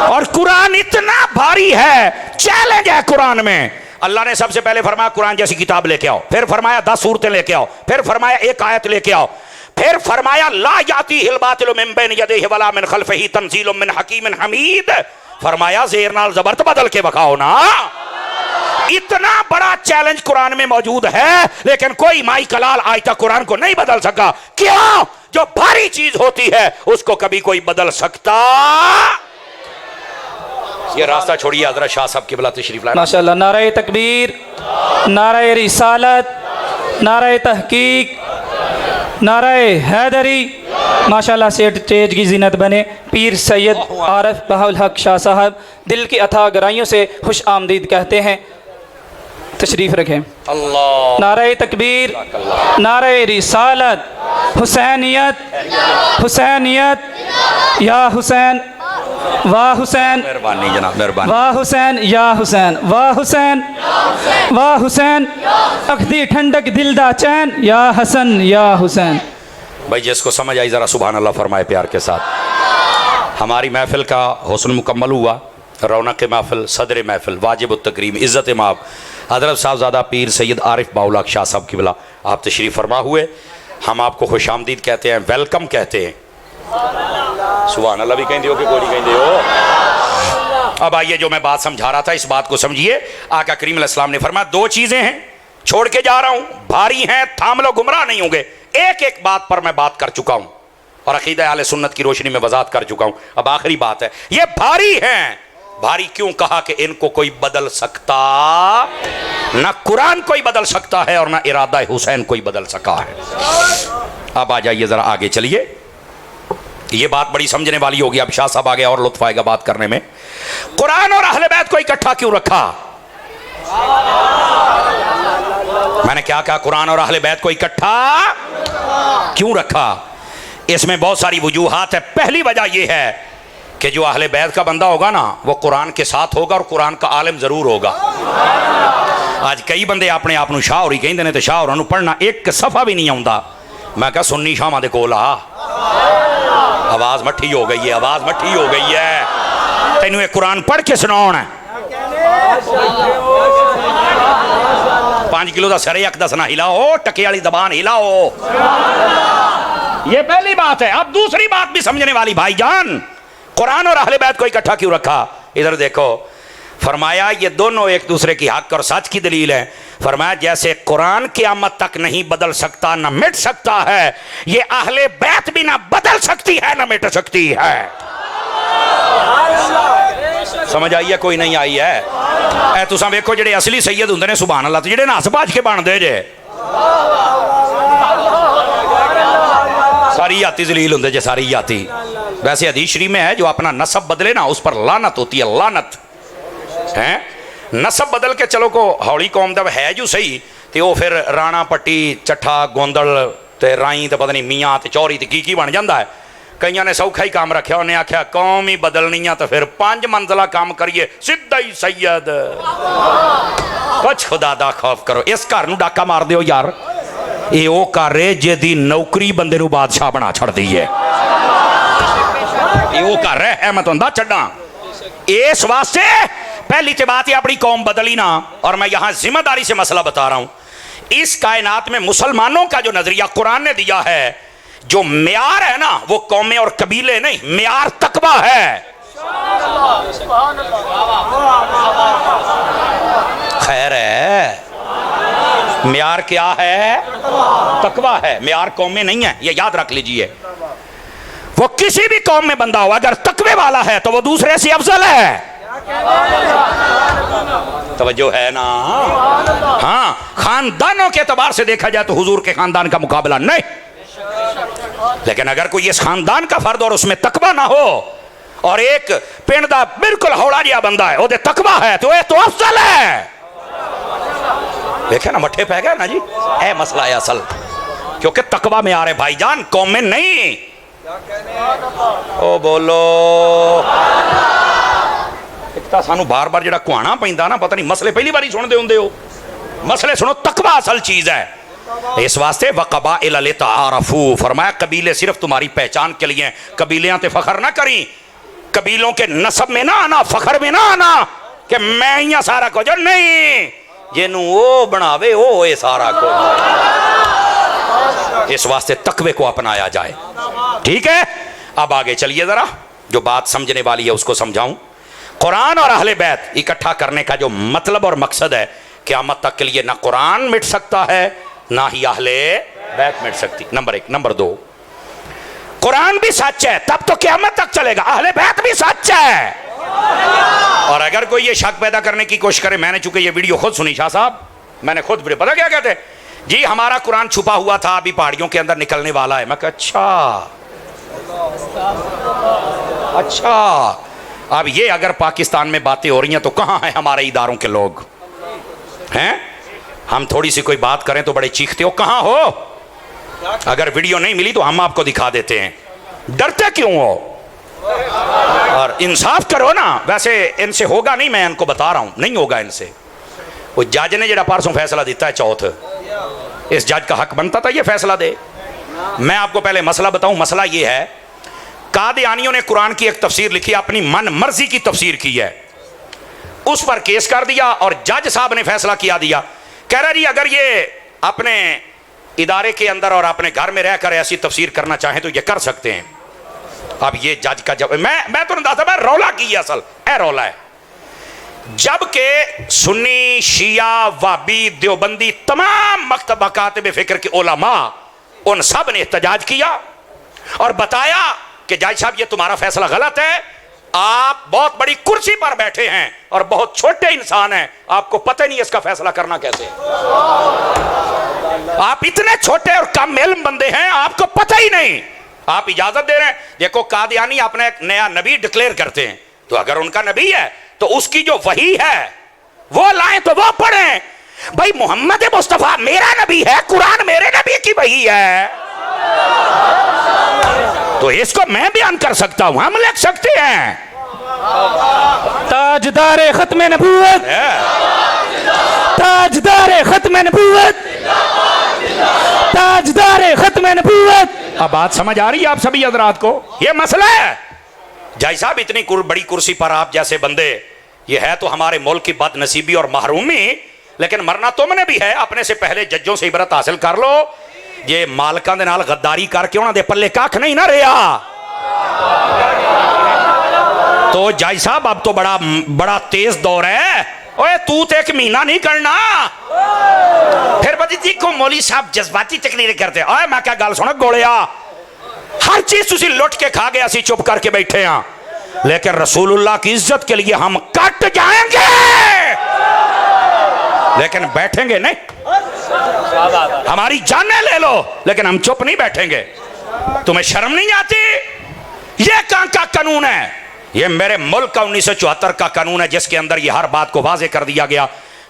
और कुरान इतना भारी है, चैलेंज है कुरान में। अल्लाह ने सबसे पहले फरमाया कुरान जैसी किताब लेके आओ, फिर फरमाया 10 सूरतें लेके आओ, फिर फरमाया एक आयत लेके आओ, फिर फरमाया ला याती हिल बातिल मिन बैन यदैहि वला मिन खल्फिही तंजीलुम मिन हकीमिन हमीद। फरमाया ज़ेर नाल ज़बर तो बदल के बखाओ ना। इतना बड़ा चैलेंज कुरान में मौजूद है, लेकिन कोई माई कलाल आज तक कुरान को नहीं बदल सका। क्यों? जो भारी चीज होती है उसको कभी कोई बदल सकता। ये रास्ता छोड़िए, हज़रत शाह साहब क़िबला तशरीफ लाए। माशाअल्लाह, नारे तकबीर, नारे रिसालत, नारे तहकीक, नारे हैदरी। माशाअल्लाह से स्टेज की जीनत बने। पीर सैयद आरिफ बहाउल हक शाह साहब दिल की अथाह गहराइयों से खुश आमदीद कहते हैं। तशरीफ़ रखें। अल्लाह, नारे तकबीर, नारे रिसालत, हुसैनियत, हुसैनियत, या हुसैन, वाह हुसैन, मेहरबानी जनाब, मेहरबानी। वाह हुसैन, या हुसैन, वाह हुसैन, वाह हुसैन, अखदी ठंडक दिल दा चैन, या हसन, या हुसैन। भाई जिसको समझ आई ज़रा सुभान अल्लाह फरमाए प्यार के साथ। हमारी महफिल का हुस्न मुकम्मल हुआ। रौनक महफिल, सदर महफिल, वाजिब तकरीम, इज़्ज़त माब हज़रत साहबजादा पीर सैयद आरिफ बाउल हक शाह साहब क़िबला आप तशरीफ़ फरमा हुए। हम आपको खुश आमदीद कहते हैं, वेलकम कहते हैं। सुभान अल्लाह भी कहेंगे हो कि कोई कहेंगे हो। अब आइए, जो मैं बात समझा रहा था इस बात को समझिए। आका करीम अलैहिस्सलाम ने फरमाया दो चीज़ें हैं, छोड़ के जा रहा हूँ, भारी हैं, थाम लो, गुमराह नहीं होंगे। एक एक बात पर मैं बात कर चुका हूँ और अकीदा अहले सुन्नत की रोशनी में वजाहत कर चुका हूँ। अब आखिरी बात है, ये भारी हैं। भारी क्यों कहा? कि इनको कोई बदल सकता, ना कुरान कोई बदल सकता है और ना इरादा हुसैन कोई बदल सका है। अब आ जाइए जरा आगे चलिए, ये बात बड़ी समझने वाली होगी। अब शाह साहब आ गया और लुत्फ आएगा बात करने में। कुरान और अहले बैत को इकट्ठा क्यों रखा? मैंने क्या कहा? कुरान और अहले बैत को इकट्ठा क्यों रखा? इसमें बहुत सारी वजूहात है। पहली वजह यह है कि जो अहले बैत का बंदा होगा ना, वो कुरान के साथ होगा और कुरान का आलिम जरूर होगा। आज कई बंदे अपने आप को शाह होरी कहते हैं, तो शाह होरां नूं पढ़ना एक सफ़ा भी नहीं आता। मैं कहा सुन्नी शाहां दे कोल आ, आवाज़ मट्ठी हो गई है, आवाज़ मट्ठी हो गई है। तेनू एक कुरान पढ़ के सुनाउण है। 5 किलो का सरे अक दसना हिलाओ, टके वाली जबान हिलाओ। ये पहली बात है। अब दूसरी बात भी समझने वाली भाईजान, कुरान और अहले बैत को इकट्ठा क्यों रखा? इधर देखो, फरमाया ये दोनों एक दूसरे की हक और सच की दलील है। फरमाया जैसे कुरान क़यामत तक नहीं बदल सकता, ना मिट सकता है, ये अहले बैत भी ना बदल सकती है ना मिट सकती है। समझ आई है कोई नहीं आई है? ए तुसां वेखो जेडे असली सैयद हुंदे ने सुभान अल्लाह, जेडे नस भज के बनदे जे सारी याती जलील होंगे जे, सारी याती। वैसे हदीस शरीफ में है जो अपना नसब बदले ना उस पर लानत होती है, लानत है। नसब बदल के चलो को हौली कौम दा है जो सही, तो वो फिर राणा पट्टी चट्ठा गोंदल ते राई ते पता नहीं मियाँ ते चौरी ते की बन जाता है। कईयां ने सौखा ही काम रखा, उन्हें आख्या कौम ही बदलनी है तो फिर 5 मंजिला काम करिए, सीधा ही सैयद। कुछ खुदा दा खौफ करो, इस घर नूं डाका मार दिओ यार। ये वो कर रहे जिहदी नौकरी बंदे नूं बादशाह बना छड़दी है, ये वो कर रहा है। मैं तुहानू दस छड्डां, इस वास्ते पहली तो बात है अपनी कौम बदली ना। और मैं यहां जिम्मेदारी से मसला बता रहा हूं, इस कायनात में मुसलमानों का जो नजरिया कुरान ने दिया है, जो म्यार है ना, वो कौमें और कबीले नहीं, म्यार तकवा है। खैर है, म्यार क्या है? तकवा है, म्यार कौमें नहीं है, ये याद रख लीजिए। वो किसी भी कौम में बंदा हो, अगर तकवे वाला है तो वो दूसरे से अफजल है। तवज्जो है ना? हाँ, खानदानों के एतबार से देखा जाए तो हुजूर के खानदान का मुकाबला नहीं, लेकिन अगर कोई इस खानदान का फर्द और उसमें तकवा ना हो, और एक पिंड दा बिल्कुल हौला जिहा बंदा है, ओदे तकवा है, तो ये तो अफजल है। देखे ना, मट्ठे पै गया ना जी, है मसला है असल, क्योंकि तकवा में आ रहे भाईजान, कौम में नहीं। ओ बोलो, एक तो सानू बार बार जो कुआना पैंदा ना, पता नहीं मसले पहली बार सुनते होंगे हो। मसले सुनो, तकवा असल चीज है। इस वास्ते वक़बाइल लिताअरफू, फरमाया कबीले सिर्फ तुम्हारी पहचान के लिए, कबीलियां ते फखर ना करी, कबीलों के नसब में ना आना, फखर में ना आना कि मैं ही सारा कुछ नहीं, जिनू वो बनावे वो होए सारा कुछ। इस वास्ते तकवे को अपनाया जाए, ठीक है। अब आगे चलिए जरा, जो बात समझने वाली है उसको समझाऊं। कुरान और अहले बैत इकट्ठा करने का जो मतलब और मकसद है, क़यामत तक के लिए ना कुरान मिट सकता है ना ही अहले बैत मिट सकती, नंबर 1। नंबर 2, कुरान भी सच है तब तो क़यामत तक चलेगा, अहले बैत भी सच है। और अगर कोई ये शक पैदा करने की कोशिश करे, मैंने चूंकि ये वीडियो खुद सुनी शाह साहब, मैंने खुद पता क्या कहते जी, हमारा कुरान छुपा हुआ था, अभी पहाड़ियों के अंदर निकलने वाला है। मैं कहा अच्छा, अब ये अगर पाकिस्तान में बातें हो रही हैं तो कहाँ हैं हमारे इदारों के लोग हैं? हम थोड़ी सी कोई बात करें तो बड़े चीखते हो, कहाँ हो? अगर वीडियो नहीं मिली तो हम आपको दिखा देते हैं, डरते क्यों हो? और इंसाफ करो ना। वैसे इनसे होगा नहीं, मैं इनको बता रहा हूं, नहीं होगा इनसे। वो जज ने जरा परसों फैसला दिता है चौथ, इस जज का हक बनता था ये फैसला दे। मैं आपको पहले मसला बताऊं, मसला ये है, कादियानियों ने कुरान की एक तफसीर लिखी, अपनी मन मर्जी की तफसीर की है, उस पर केस कर दिया और जज साहब ने फैसला किया दिया, कह रहा जी अगर ये अपने इदारे के अंदर और अपने घर में रहकर ऐसी तफसीर करना चाहें तो ये कर सकते हैं। अब ये जज का जब मैं तो बताता, मैं रौला की असल है, रौला है। जबकि सुन्नी, शिया, वाबी, देवबंदी, तमाम मकतब कातिब फिक्र के उलमा, उन सब ने एहतजाज किया और बताया कि जज साहब ये तुम्हारा फैसला गलत है, आप बहुत बड़ी कुर्सी पर बैठे हैं और बहुत छोटे इंसान हैं, आपको पता नहीं इसका फैसला करना कैसे है। आप इतने छोटे और कम इल्म बंदे हैं, आपको पता ही नहीं, आप इजाजत दे रहे हैं। देखो कादियानी अपना एक नया नबी डिक्लेयर करते हैं, तो अगर उनका नबी है तो उसकी जो वही है वो लाएं तो वो पढ़ें। भाई मोहम्मद मुस्तफा मेरा नबी है, कुरान मेरे नबी की वही है, तो इसको मैं बयान कर सकता हूं, हम लिख सकते हैं। ताजदार खत्म नबूवत, ताजदार खत्म नबूवत, ताजदार खत्म नबूवत। अब बात समझ आ रही है आप सभी हजरात को? ये मसला है। जय साहब इतनी बड़ी कुर्सी पर आप जैसे बंदे, ये है तो हमारे मुल्क की बदनसीबी और महरूमी, लेकिन मरना तुमने भी है। अपने से पहले जजों से इबरत हासिल कर लो। ये मालकां दे नाल गद्दारी करके उन्हां दे पल्ले कख नहीं ना रहा। तो जय साहब अब तो बड़ा तेज दौर है। ओए तू तो एक महीना नहीं करना, फिर बदी देखो मौली साहब जज्बाती तकरीरें करते। ओए मैं क्या गल सुनो गोलिया, हर चीज तुसी लुट के खा गया, सी चुप करके बैठे हाँ। लेकिन रसूलुल्लाह की इज्जत के लिए हम कट जाएंगे, लेकिन बैठेंगे नहीं। हमारी जानें ले लो, लेकिन हम चुप नहीं बैठेंगे। तुम्हें शर्म नहीं आती? ये कहां का कानून है? ये मेरे मुल्क का 1974 का कानून है, जिसके अंदर ये हर बात को वाजे कर दिया गया।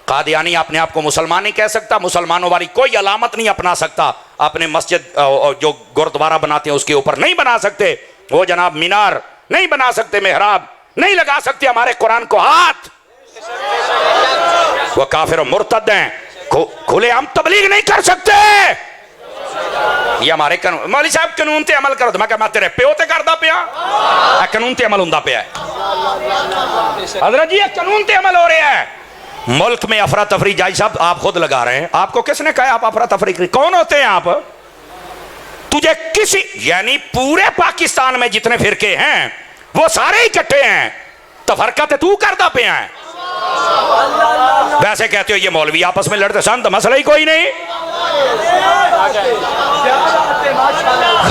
कादियानी अपने आप को मुसलमान नहीं कह सकता, मुसलमानों वाली कोई अलामत नहीं अपना सकता, अपने मस्जिद जो गुरुद्वारा बनाते हैं उसके ऊपर नहीं बना सकते, वो जनाब मीनार नहीं बना सकते, मेहराब नहीं लगा सकते हमारे कुरान को हाथ। वो काफिर और मुर्तद हैं, खुले आम तबलीग नहीं कर सकते। ये हमारे कानून, मौलवी साहब कानून ते अमल करो। तो मैं कहा तेरे प्यो ते करदा पिया, कानून ते अमल हुंदा पिया। हजरत जी ये कानून ते अमल हो रहा है। मुल्क में अफरा तफरी, जाई साहब आप खुद लगा रहे हैं। आपको किसने कहा आप अफरा तफरी करें? कौन होते हैं आप? तुझे किसी, यानी पूरे पाकिस्तान में जितने फिरके हैं वो सारे इकट्ठे हैं, तो फरकत तू करदा पिया है। वैसे कहते हो ये मौलवी आपस में लड़ते सन, तो मसला ही कोई नहीं।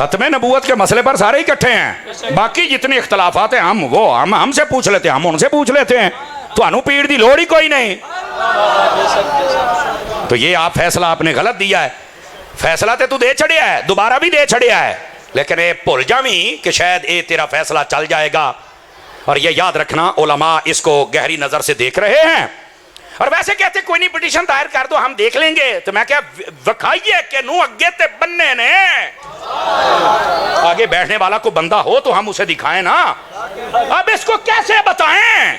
खत्मे नबूवत के मसले पर सारे इकट्ठे हैं, बाकी जितने इख्तलाफात हैं हम हमसे पूछ लेते हैं, हम उनसे पूछ लेते हैं, तो पीड़ की लोड़ ही कोई नहीं। तो ये आप फैसला आपने गलत दिया है। फैसला तो तू दे छड़िया है, दोबारा भी दे छड़िया है, लेकिन ये भुल जावी कि शायद ये तेरा फैसला चल जाएगा। और ये याद रखना, उलमा इसको गहरी नजर से देख रहे हैं। और वैसे कहते कोई नहीं, पिटीशन दायर कर दो हम देख लेंगे। तो मैं क्या वखाइए कि नू अगे ते बनने ने, आगे बैठने वाला को बंदा हो तो हम उसे दिखाएं ना। अब इसको कैसे बताएं?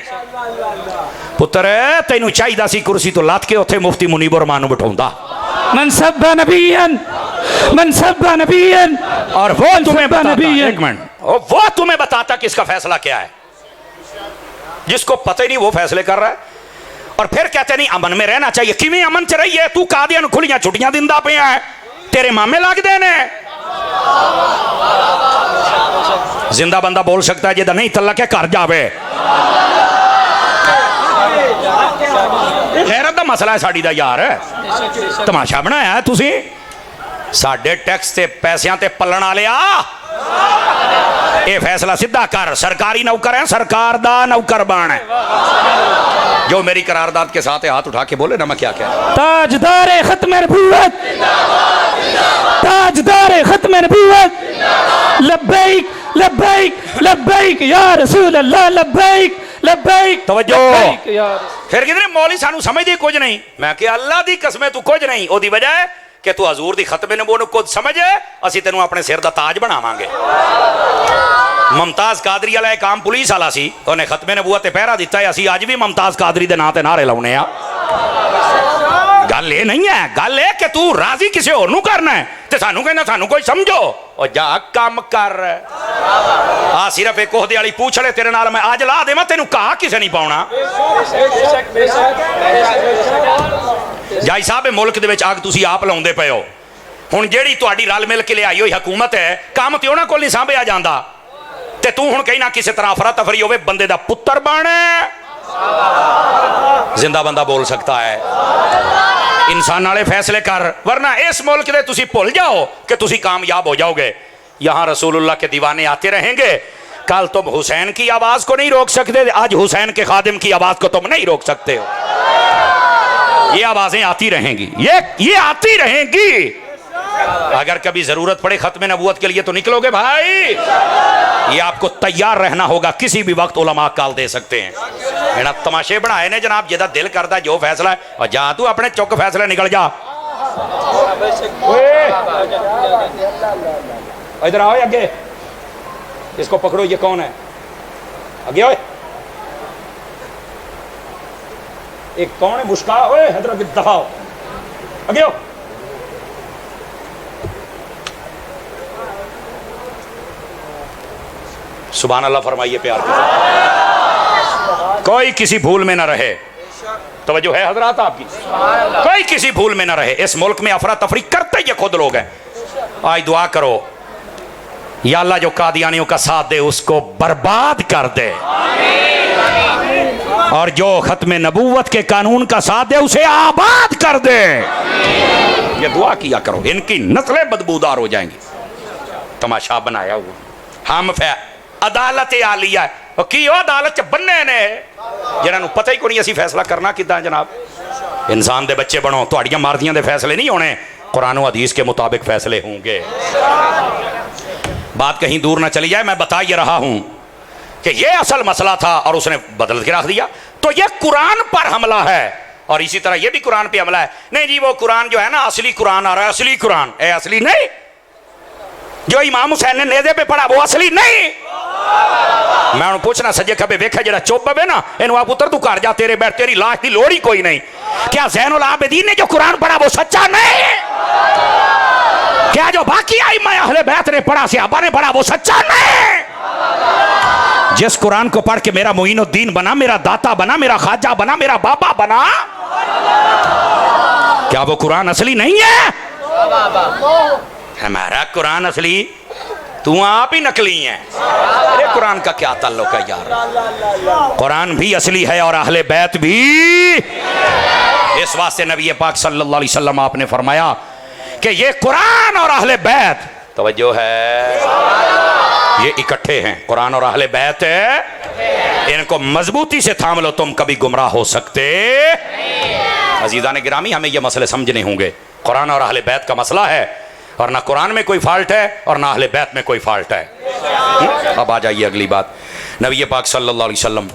पुत्र तेनू चाहिदा सी कुर्सी तो लात के उथे मुफ्ती मुनीब रहमान बिठाउंदा। मनसब्बा नबियन, मनसब्बा नबियन। और वो तुम्हें बताता, एक मिनट, वो तुम्हें बताता कि इसका फैसला क्या है। जिसको पता ही नहीं वो फैसले कर रहा है। और फिर कहते नहीं अमन में रहना चाहिए। किवें अमन च रही है? तू कादियां खुलियां छुट्टियां दिंदा पिया है, तेरे मामे लगदे ने। जिंदा बंदा बोल सकता है, जिदा नहीं तल्ला के घर जावे। गैरत दा मसला है साडी दा यार, तमाशा बनाया है तुसी। साडे टैक्स ते पैसियां ते पल्लण वाले आ, ये फैसला सीधा कर। सरकारी नौकर है, सरकार दा नौकर बन। जो मेरी करारदाद के साथ है हाथ उठा के बोले ना, मैं क्या कह रहा हूं। ताजदारे खत्म नबूवत, ताजदारे खत्म नबूवत, लब्बैक लब्बैक लब्बैक या रसूल अल्लाह, लब्बैक लब्बैक। तवज्जो, फिर किधर मौली सानू समझदी कुछ नहीं। मैं कि अल्लाह दी कसम तू कुछ नहीं। ओदी वजह है कि तू हजूर दी खतमे नबूवत को समझ, असी तेनू अपने सिर दा ताज बनावांगे। मुमताज कादरी वाला एक आम पुलिस वाला सी, उन्हें खतमे नबूवत ते पहरा दिता है। असी अज भी मुमताज कादरी दे नां ते नारे लाउने आ। गल ये नहीं है, गल है कि तू राजी किसी होर नू करना है ते सानू कहना सानू कोई समझो। और जा काम कर। आ सिर्फ एक ओहदे वाली पूछ ले तेरे नाल मैं आज ला देवां, तेनू कहा किसे नहीं पाउणा। जाई साहब मुल्क दे विच अग तुसीं आप लाउंदे पए हो। हुण जिहड़ी तुहाडी रल मिल के लिआई होई हुकूमत है, काम ते उहनां कोल नहीं सांभिया जांदा, ते तू हुण कहना किसी तरह अफरा तफरी होवे, बंदे दा पुत्तर बन। जिंदा बंदा बोल सकता है। इंसान वाले फैसले कर, वरना इस मुल्क दे तुसी भुल जाओ कि तुसी कामयाब हो जाओगे। यहां रसूलुल्लाह के दीवाने आते रहेंगे। कल तुम हुसैन की आवाज को नहीं रोक सकते, आज हुसैन के खादिम की आवाज को तुम नहीं रोक सकते हो। ये आवाजें आती रहेंगी, ये आती रहेंगी। अगर कभी जरूरत पड़े खत्मे नबूवत के लिए तो निकलोगे भाई। ये आपको तैयार रहना होगा, किसी भी वक्त उलमा काल दे सकते हैं। मेरा तमाशे बनाए ने जनाब, जिदा दिल करता जो फैसला है, और जा तू अपने चुक फैसले निकल जा। इधर आओ आगे, इसको पकड़ो। ये कौन है? आगे आओ। एक कौन है? मुस्का ओए हैदर दफाओ, आगे आओ। सुभान अल्लाह फरमाइए प्यार के साथ। कोई किसी भूल में ना रहे। तवज्जो है हजरात आपकी? कोई किसी भूल में ना रहे। इस मुल्क में अफरा तफरी करते ये खुद लोग हैं। आज दुआ करो या अल्लाह जो कादियानियों का साथ दे उसको बर्बाद कर दे, और जो खत्मे नबूवत के कानून का साथ दे उसे आबाद कर दे। ये दुआ किया करो, इनकी नस्लें बदबूदार हो जाएंगी। तमाशा बनाया हुआ हम अदालत आलिया ਉਹ ਕੀ ਉਹ ਅਦਾਲਤ 'ਚ ਬੰਨੇ ਨੇ ਜਿਨ੍ਹਾਂ ਨੂੰ ਪਤਾ ਹੀ ਕੋਈ ਨਹੀਂ ਅਸੀਂ ਫੈਸਲਾ ਕਰਨਾ ਕਿੱਦਾਂ जनाब। इंसान दे बच्चे बनो, तुहाड़ियां मर्जियां दे फैसले नहीं होने, कुरान और हदीस के मुताबिक फैसले होंगे। बात कहीं दूर ना चली जाए, मैं बता ये रहा हूं कि ये असल मसला था और उसने बदल के रख दिया। तो ये कुरान पर हमला है और इसी तरह ये भी कुरान पे हमला है। नहीं जी वो कुरान जो है ना असली कुरान आ रहा है, असली कुरान है, असली नहीं। जो इमाम हुसैन ने नेज़े पे पढ़ा वो असली नहीं। मैं उन्हें पूछना सजे खबे वेखा जरा चुप पवे ना इन्हू आप पुत्र तू घर जा, तेरे बैठ तेरी लाश की लोड़ ही कोई नहीं। क्या ज़ैनुल आबिदीन ने जो कुरान पढ़ा वो सच्चा नहीं? क्या जो बाकी आई मैं अहले बैत ने पढ़ा, सहाबा ने पढ़ा वो सच्चा नहीं? जिस कुरान को पढ़ के मेरा मोइनुद्दीन बना, मेरा दाता बना, मेरा खाजा बना, मेरा बाबा बना, क्या वो कुरान असली नहीं है? हमारा कुरान असली, तू आप ही नकली है। अरे कुरान का क्या ताल्लुक है यार? कुरान भी असली है और अहले बैत भी। इस वास्ते नबी पाक सल्लल्लाहु अलैहि वसल्लम आपने फरमाया कि ये कुरान और अहले बैत, तवज्जो है, ये इकट्ठे हैं। कुरान और अहले बैत है, इनको मजबूती से थाम लो, तुम कभी गुमराह हो सकते। अजीज़ान गिरामी, हमें ये मसले समझने होंगे। कुरान और अहले बैत का मसला है और ना कुरान में कोई फॉल्ट है और ना अहले बैत में कोई फॉल्ट है। अब आ जाइए अगली बात। नबी पाक सल्लल्लाहु अलैहि वसल्लम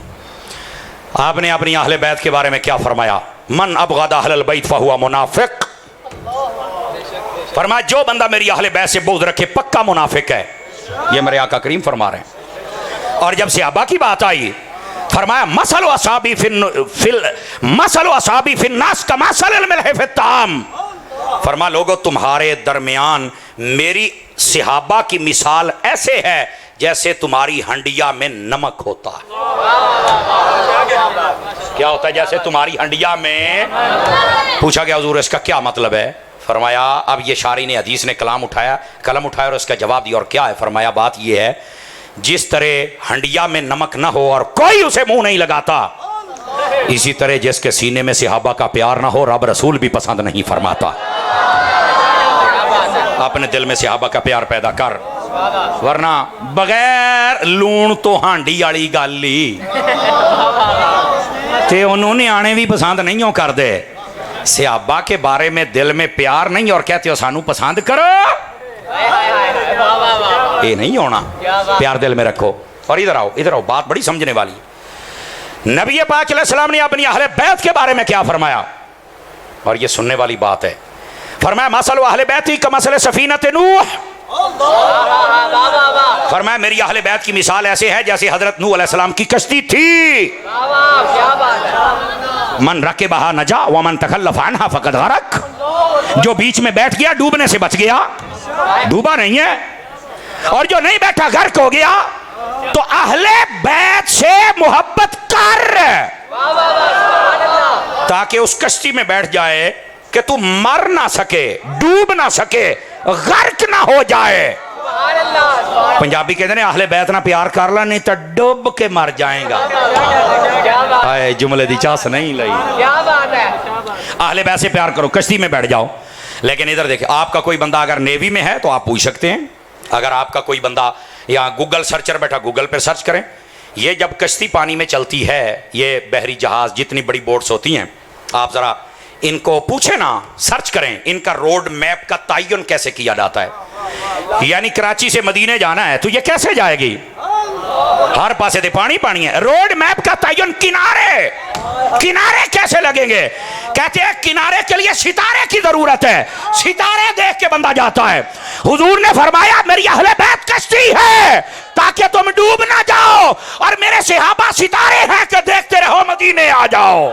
आपने अपनी अहले बैत के बारे में क्या फरमाया? मन अबग़दा अहलल बैत फहुवा मुनाफिक। फरमाया जो बंदा मेरी अहले बैत से बुग़्ज़ रखे पक्का मुनाफिक है। ये मेरे आका करीम फरमा रहे हैं। और जब सहाबा की बात आई फरमाया मसलु असहाबी फिन नास कमा सलल मिल्ह फित ताम। फरमा लोगो तुम्हारे दरमियान मेरी सहाबा की मिसाल ऐसे है जैसे तुम्हारी हंडिया में नमक होता है। क्या होता है? जैसे तुम्हारी हंडिया में। पूछा गया हुजूर इसका क्या मतलब है? फरमाया अब ये शारी ने हदीस ने कलम उठाया और इसका जवाब दिया। और क्या है? फरमाया बात ये है जिस तरह हंडिया में नमक ना हो और कोई उसे मुंह नहीं लगाता, इसी तरह जिसके सीने में सहाबा का प्यार ना हो रब रसूल भी पसंद नहीं फरमाता। अपने दिल में सहाबा का प्यार पैदा कर, वरना बगैर लूण तो हांडी वाली गल ही ते उन्होंने न्याणे भी पसंद नहीं हो कर दे। सहाबा के बारे में दिल में प्यार नहीं और कहते हो सानू पसंद करो, ये नहीं होना। प्यार दिल में रखो। और इधर आओ, बात बड़ी समझने वाली। नबी पाक अलैहिस्सलाम ने अपनी अहले बैत के बारे में क्या फरमाया? और ये सुनने वाली बात है। फरमाया मसलु अहले बैती कमसल सफीनत नूह। फरमाया मेरी अहले बैत की मिसाल ऐसे है जैसे हजरत नूह अलैहिस्सलाम की कश्ती थी। मन रके बहा नजा व मन तखल्लफ अन्हा फकद गरक। जो बीच में बैठ गया डूबने से बच गया, डूबा नहीं है। और जो नहीं बैठा गर्क हो गया। तो अहले बैत से मोहब्बत कर ताकि उस कश्ती में बैठ जाए कि तू मर ना सके, डूब ना सके, गर्क ना हो जाए। पंजाबी कहते हैं अहले बैत ना प्यार कर ला नहीं तो डूब के मर जाएगा। आए जुमले दी चास नहीं लई। अहले बैत से प्यार करो, कश्ती में बैठ जाओ। लेकिन इधर देखिए, आपका कोई बंदा अगर नेवी में है तो आप पूछ सकते हैं। अगर आपका कोई बंदा यहाँ गूगल सर्चर बैठा, गूगल पर सर्च करें। ये जब कश्ती पानी में चलती है, ये बहरी जहाज जितनी बड़ी बोट्स होती हैं, आप ज़रा इनको पूछे ना, सर्च करें इनका रोड मैप का तयन कैसे किया जाता है। यानी कराची से मदीने जाना है तो ये कैसे जाएगी? हर पासे दे पानी पानी है। रोड मैप का तयन किनारे कैसे लगेंगे? कहते हैं किनारे के लिए सितारे की जरूरत है, सितारे देख के बंदा जाता है। हुजूर ने फरमाया मेरी अहले बैत कश्ती है ताकि तुम डूब ना जाओ, और मेरे सहाबा सितारे हैं कि देखते रहो मदीने आ जाओ।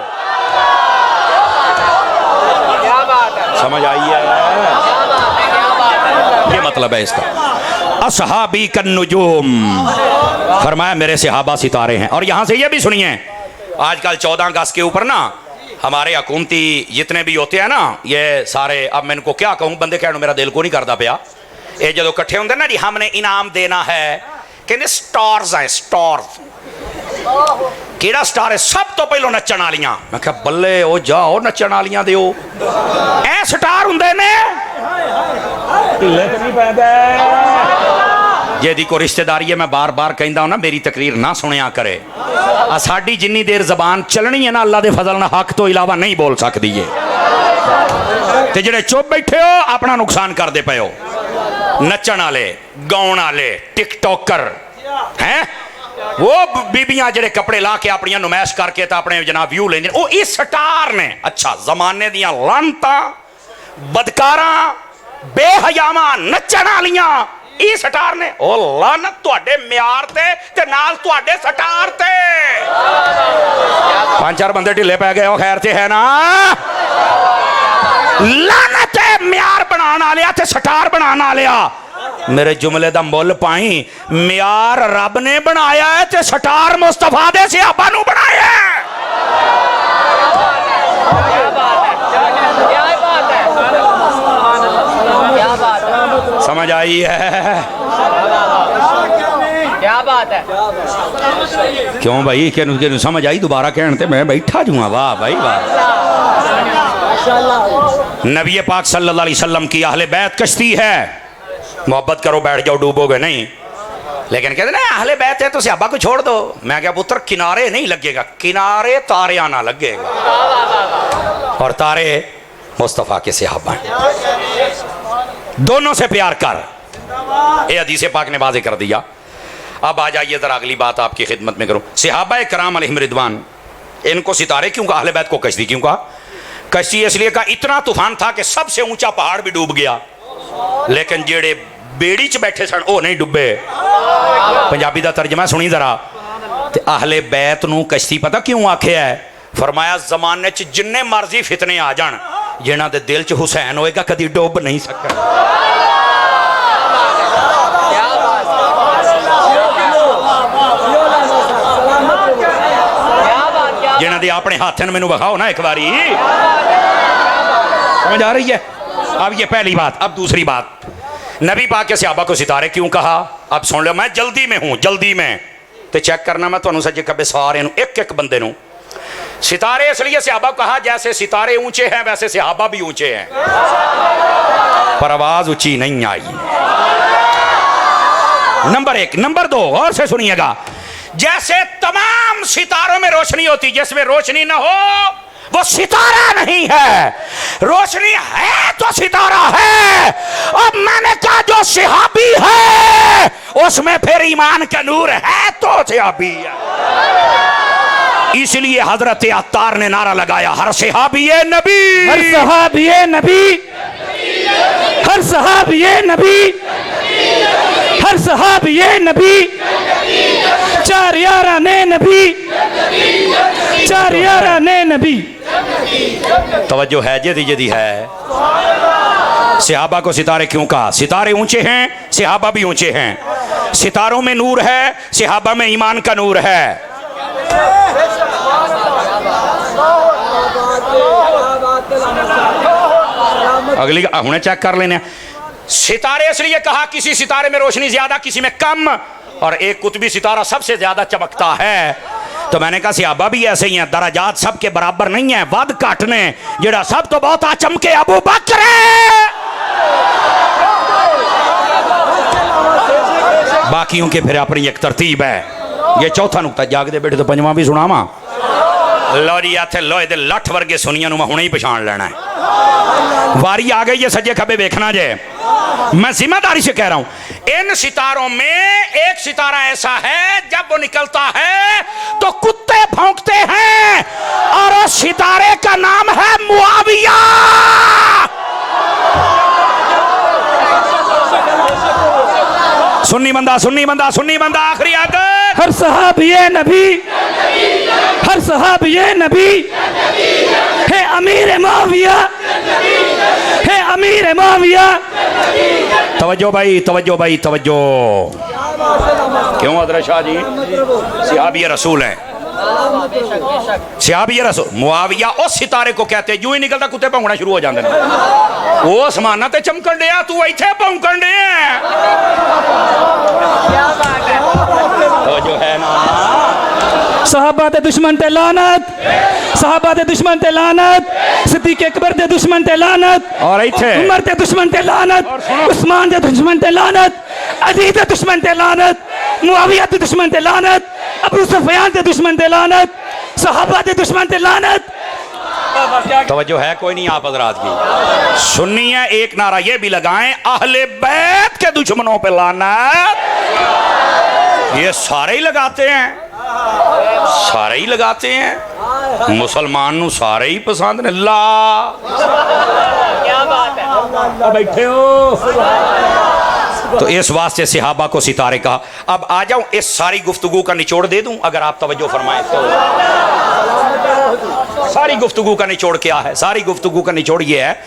समझ आई है? ये मतलब है इसका। असहाबी कन्नुजूम, फरमाया मेरे सहाबा सितारे हैं। और यहां से ये भी सुनिए, आजकल 14 अगस्त के ऊपर ना हमारे हुकूमती जितने भी होते हैं ना, ये सारे, अब मैं इनको क्या कहूँ, बंदे कहने मेरा दिल को नहीं करता पिया। ये जो इकट्ठे होंगे ना जी, हमने इनाम देना है, कहते स्टार्स हैं, स्टार्स। केड़ा स्टार है? सब तो पहलो नचन वालियां। मैं कहा बल्ले ओ जाओ नचन वालियां दिओ, ए स्टार हुंदे ने। ਜਿਹਦੀ ਕੋਈ ਰਿਸ਼ਤੇਦਾਰੀ ਹੈ मैं बार बार ਕਹਿੰਦਾ ਹਾਂ ਨਾ ਮੇਰੀ ਤਕਰੀਰ ਨਾ ਸੁਣਿਆ करे ਸਾਡੀ ਜਿੰਨੀ ਦੇਰ ਜ਼ਬਾਨ ਚੱਲਣੀ ਹੈ ਨਾ ਅੱਲਾ ਦੇ ਫਜ਼ਲ ਨਾਲ ਹੱਕ ਤੋਂ ਇਲਾਵਾ ਨਹੀਂ ਬੋਲ ਸਕਦੀ ਏ ਤੇ ਜਿਹੜੇ ਚੁੱਪ ਬੈਠੇ ਹੋ ਆਪਣਾ ਨੁਕਸਾਨ ਕਰਦੇ ਪਏ ਹੋ ਨੱਚਣ ਵਾਲੇ ਗਾਉਣ ਵਾਲੇ ਟਿਕਟੋਕਰ हैं वो बीबियां जेडे कपड़े ला के अपनी नुमाइश करके तो अपने जनाब व्यू लेंदे ओ इस स्टार ने अच्छा जमाने दियां लानतां बदकारां बेहयावां नच्चण वालियां इस स्टार ने ओ लानत तुहाडे म्यार ते नाल तुहाडे स्टार ते 5-4 बंदे ढिले पै गए हो खैर ते है ना लानत है म्यार बनाने वाले ते स्टार बनाने वाले मेरे जुमले दा मुल पाई म्यार रब ने बनाया है ते स्टार मुस्तफा दे सहाबा नू बनाया है समझ आई है क्या बात है क्यों भाई कि समझ आई दोबारा कहने ते मैं बैठा जुआ वाह भाई वाह नबी पाक सल्लल्लाहु अलैहि वसल्लम की अहले बैत कश्ती है मोहब्बत करो बैठ जाओ डूबोगे नहीं लेकिन कहते ना अहले बैत है तो सहाबा को छोड़ दो मैं क्या पुत्र किनारे नहीं लगेगा किनारे तारे आना लगेगा और तारे मुस्तफ़ा के सहाबा दोनों से प्यार कर ये हदीस पाक ने वाज़ेह कर दिया। अब आ जाइए जरा अगली बात आपकी खिदमत में करूं सहाबा कराम अलैहिम रिदवान इनको सितारे क्यों कहा अहले बैत को कश्ती क्यों कहा कश्ती इसलिए कहा इतना तूफान था कि सबसे ऊंचा पहाड़ भी डूब गया लेकिन जेड़े बेड़ी च बैठे सन वो नहीं डुबे पंजाबी का तर्जमा सुनी जरा ते अहले बैत नू कश्ती पता क्यों आख्या है फरमाया जमाने च जिन्ने मर्जी फितने आ जान जिन्हां दे दिल च हुसैन होएगा कदी डुब नहीं सकता जिन्हां दे अपने हाथन मैनू विखाओ ना एक बारी समझ आ रही है। अब ये पहली बात अब दूसरी बात नबी पाक के सहाबा को सितारे क्यों कहा अब सुन लो मैं जल्दी में हूं जल्दी में तो चेक करना मैं तुहानू सज्जे खब्बे सारे एक एक बंदे नू सितारे इसलिए सहाबा कहा जैसे सितारे ऊंचे हैं वैसे सहाबा भी ऊंचे हैं पर आवाज ऊंची नहीं आई नंबर 1 नंबर 2 और से सुनिएगा जैसे तमाम सितारों में रोशनी होती जिसमें रोशनी ना हो वो सितारा नहीं है रोशनी है तो सितारा है अब मैंने कहा जो सहाबी है उसमें फिर ईमान का नूर है तो सहाबी है इसलिए हजरत अत्तार ने नारा लगाया हर सहाबी नबी हर सहाबी नबी हर सहाबी नबी हर सहाबी नबी चार यारा ने नबी चार यारा ने नबी तवज्जो है जदी जदी है सहाबा को सितारे क्यों कहा सितारे ऊंचे हैं सहाबा भी ऊंचे हैं सितारों में नूर है सहाबा में ईमान का नूर है अगली हुने चेक कर लेने सितारे इसलिए कहा किसी सितारे में रोशनी ज्यादा किसी में कम और एक कुतबी सितारा सबसे ज्यादा चमकता है तो मैंने कहा सहाबा भी ऐसे ही हैं दराजात सबके बराबर नहीं है वध घट ने जेड़ा सब तो बहुत चमके अबू बकर है बाकियों के फिर अपनी एक तरतीब है ये चौथा नुकता जागदे बैठे तो पंजवां भी सुनावा लो जी इत्थे लोहे दे लठ वर्गे सुनिया मैं हुणे ही पछाण लेना है वारी आ गई है सज्जे खब्बे देखना जे मैं जिम्मेदारी से कह रहा हूं इन सितारों में एक सितारा ऐसा है जब वो निकलता है तो कुत्ते भौंकते हैं और उस सितारे का नाम है मुआविया सुन्नी बंदा आखिरी आदत हर सहाबी नबी हर सहाबी नबी है अमीर मुआविया है अमीर मुआविया तवज्जो भाई तवज्जो क्यों हज़रत शाह जी सहाबी रसूल है सहाबी रसूल मुआविया उस सितारे को कहते यूं ही निकलता कुत्ते भौंकना शुरू हो जाते हैं वो आसमाना ते चमकन दिया तू इत्थे भौंकन दिया तो जो है ना सहाबा ते दुश्मन ते लानत सहाबा ते दुश्मन ते लानत सिद्दीक अकबर ते दुश्मन ते लानत और इत्थे उमर ते दुश्मन ते लानत उस्मान ते दुश्मन ते लानत अली दे दुश्मन ते लानत, मुआविया दे दुश्मन ते लानत, अबू सुफियान दे दुश्मन ते लानत, सहाबा दे दुश्मन ते लानत। तवज्जो है कोई नहीं आप हजरात की? सुन्नी है एक नारा ये भी लगाएं, अहले बैत के दुश्मनों पे लानत। ये सारे ही लगाते हैं, सारे ही लगाते हैं। मुसलमान नू सारे ही पसंद ने। ला क्या बात है, बैठे हो। तो इस वास्ते सहाबा को सितारे कहा। अब आ जाऊं इस सारी गुफ्तगू का निचोड़ दे दूं अगर आप तवज्जो फरमाएं तो। सारी गुफ्तगू का निचोड़ क्या है? सारी गुफ्तगू का निचोड़ ये है,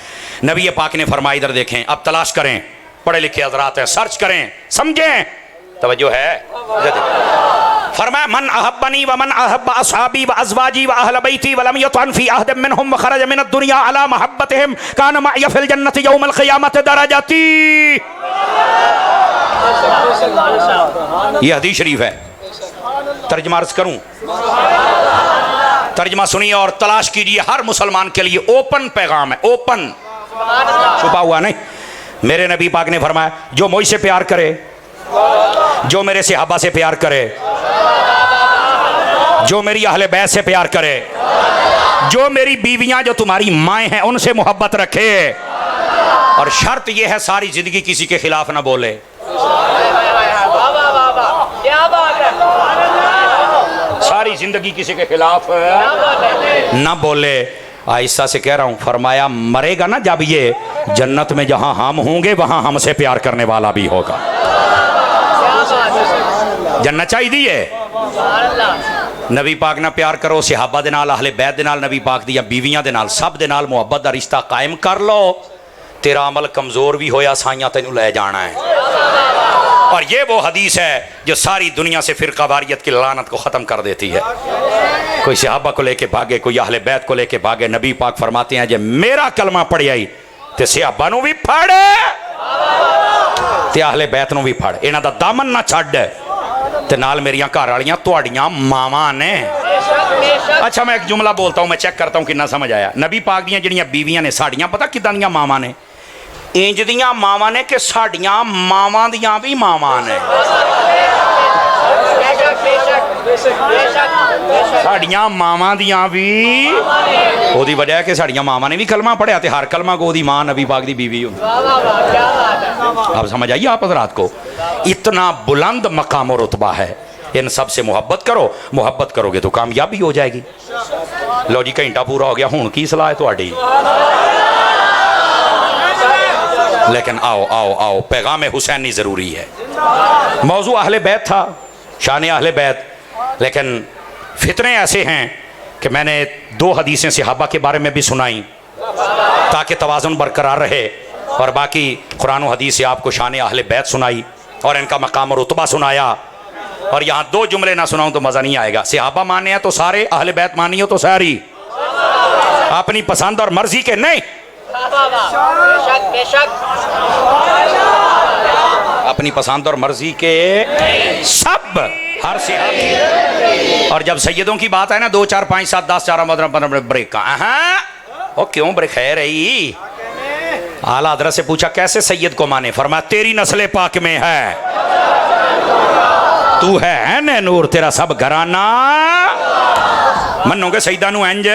नबी पाक ने फरमाया, इधर देखें, अब तलाश करें, पढ़े लिखे हजरात हैं, सर्च करें, समझें, तवज्जो है। फरमाया मन अहब्बनी व मन अहब्ब असहाबी व अज़वाजी व अहल बैती व लम यतअन फी अहदिन मिनहुम व खरज मिन दुनिया अला महब्बतिहिम कान मअय फिल जन्नति यौमल क़ियामत दरजती। ये हदीस शरीफ है। तर्जुमा अर्ज करूं, तर्जुमा सुनिए और तलाश कीजिए। हर मुसलमान के लिए ओपन पैगाम है, ओपन, छुपा हुआ नहीं। मेरे नबी पाक ने फरमाया, जो मुझसे प्यार करे, जो मेरे सहाबा से प्यार करे, जो मेरी अहले बैत से प्यार करे, जो मेरी बीवियां जो तुम्हारी माएँ हैं उनसे मोहब्बत रखे, और शर्त यह है सारी जिंदगी किसी के खिलाफ ना बोले। सारी जिंदगी किसी के खिलाफ ना बोले। आयशा से कह रहा हूं, फरमाया मरेगा ना जब ये, जन्नत में जहां हम होंगे वहां हमसे प्यार करने वाला भी होगा। जन्नत चाहिए नबी पाक ना प्यार करो, सहाबा दे नाल, अहले बैत दे नाल, नबी पाक दी बीवियां दे नाल, सब दे नाल मुहब्बत दा रिश्ता कायम कर लो। तेरा अमल कमजोर भी होया साइयां तेनू ले जाना है। और ये वो हदीस है जो सारी दुनिया से फिरका वारियत की लानत को ख़त्म कर देती है। कोई सहाबा को लेके भागे, कोई अहले बैत को लेके भागे। नबी पाक फरमाते हैं, जे मेरा कलमा पढ़ आई ते सहाबा नू भी फड़ ते अहले बैत नू भी फड़, इन्हां दा दामन ना छड्ड, ते नाल मेरियां घर वालियां तुहाड़ियां मावां ने। अच्छा मैं एक जुमला बोलता हूं, मैं चेक करता हूं कितना समझ आया। नबी पाक दियां जिहड़ियां बीवियां ने साड़ियां, पता किदां दियां मावां ने? इंज दियां मावां ने कि साड़ियां मावां दियां भी मावां ने। साड़ियां मावां दियां भी, ओदी वजह है कि साड़ियां मावां ने भी कलमा पढ़िया, ते हर कलमा को ओदी मां नबी पाक दी बीवी होंदी। अब समझ आइए आप हज़रात को, इतना बुलंद मकाम और रुतबा है। इन सब से मोहब्बत करो, मोहब्बत करोगे तो कामयाबी हो जाएगी। लो जी घंटा पूरा हो गया, हुण की सलाह है तुहाडी? लेकिन आओ आओ आओ, पैगाम हुसैनी ज़रूरी है। मौजू अहले बैत था, शान अहले बैत, लेकिन फितने ऐसे हैं कि मैंने 2 हदीसें सहाबा के बारे में भी सुनाई ताकि तवाज़ुन बरकरार रहे, और बाकी कुरान और हदीस से आपको शान अहले बैत सुनाई और इनका मकाम और रुतबा सुनाया। और यहाँ 2 जुमले ना सुनाऊं तो मज़ा नहीं आएगा। सहाबा माने हैं तो सारे, अहले बैत मानी हो तो सारी, अपनी पसंद और मर्जी के नहीं, अपनी पसंद और मर्जी के सब, हर सहाबी। और जब सैयदों की बात है ना, 2 4 5 7 10 4 ब्रेक का, वो क्यों ब्रेक है रही? आला हज़रत से पूछा कैसे सैयद को माने? फरमाया तेरी नस्ल पाक में है, तू है न नूर, तेरा सब घराना मनोगे सईदा नू इंज।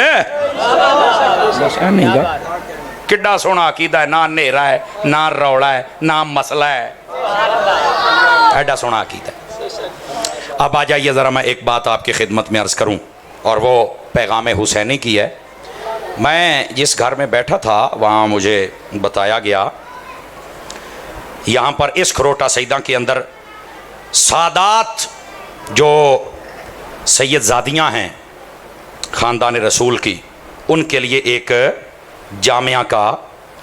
किड्डा सोहना अकीदा है, ना नेरा है, ना रौला है, ना मसला है, एडा सोहना अकीदा है। अब आ जाइए ज़रा मैं एक बात आपकी खिदमत में अर्ज़ करूं, और वो पैगाम हुसैनी की है। मैं जिस घर में बैठा था वहाँ मुझे बताया गया, यहाँ पर इस खरोटा सईदा के अंदर सादात जो सैयदजादियाँ हैं ख़ानदान रसूल की, उनके लिए एक जामिया का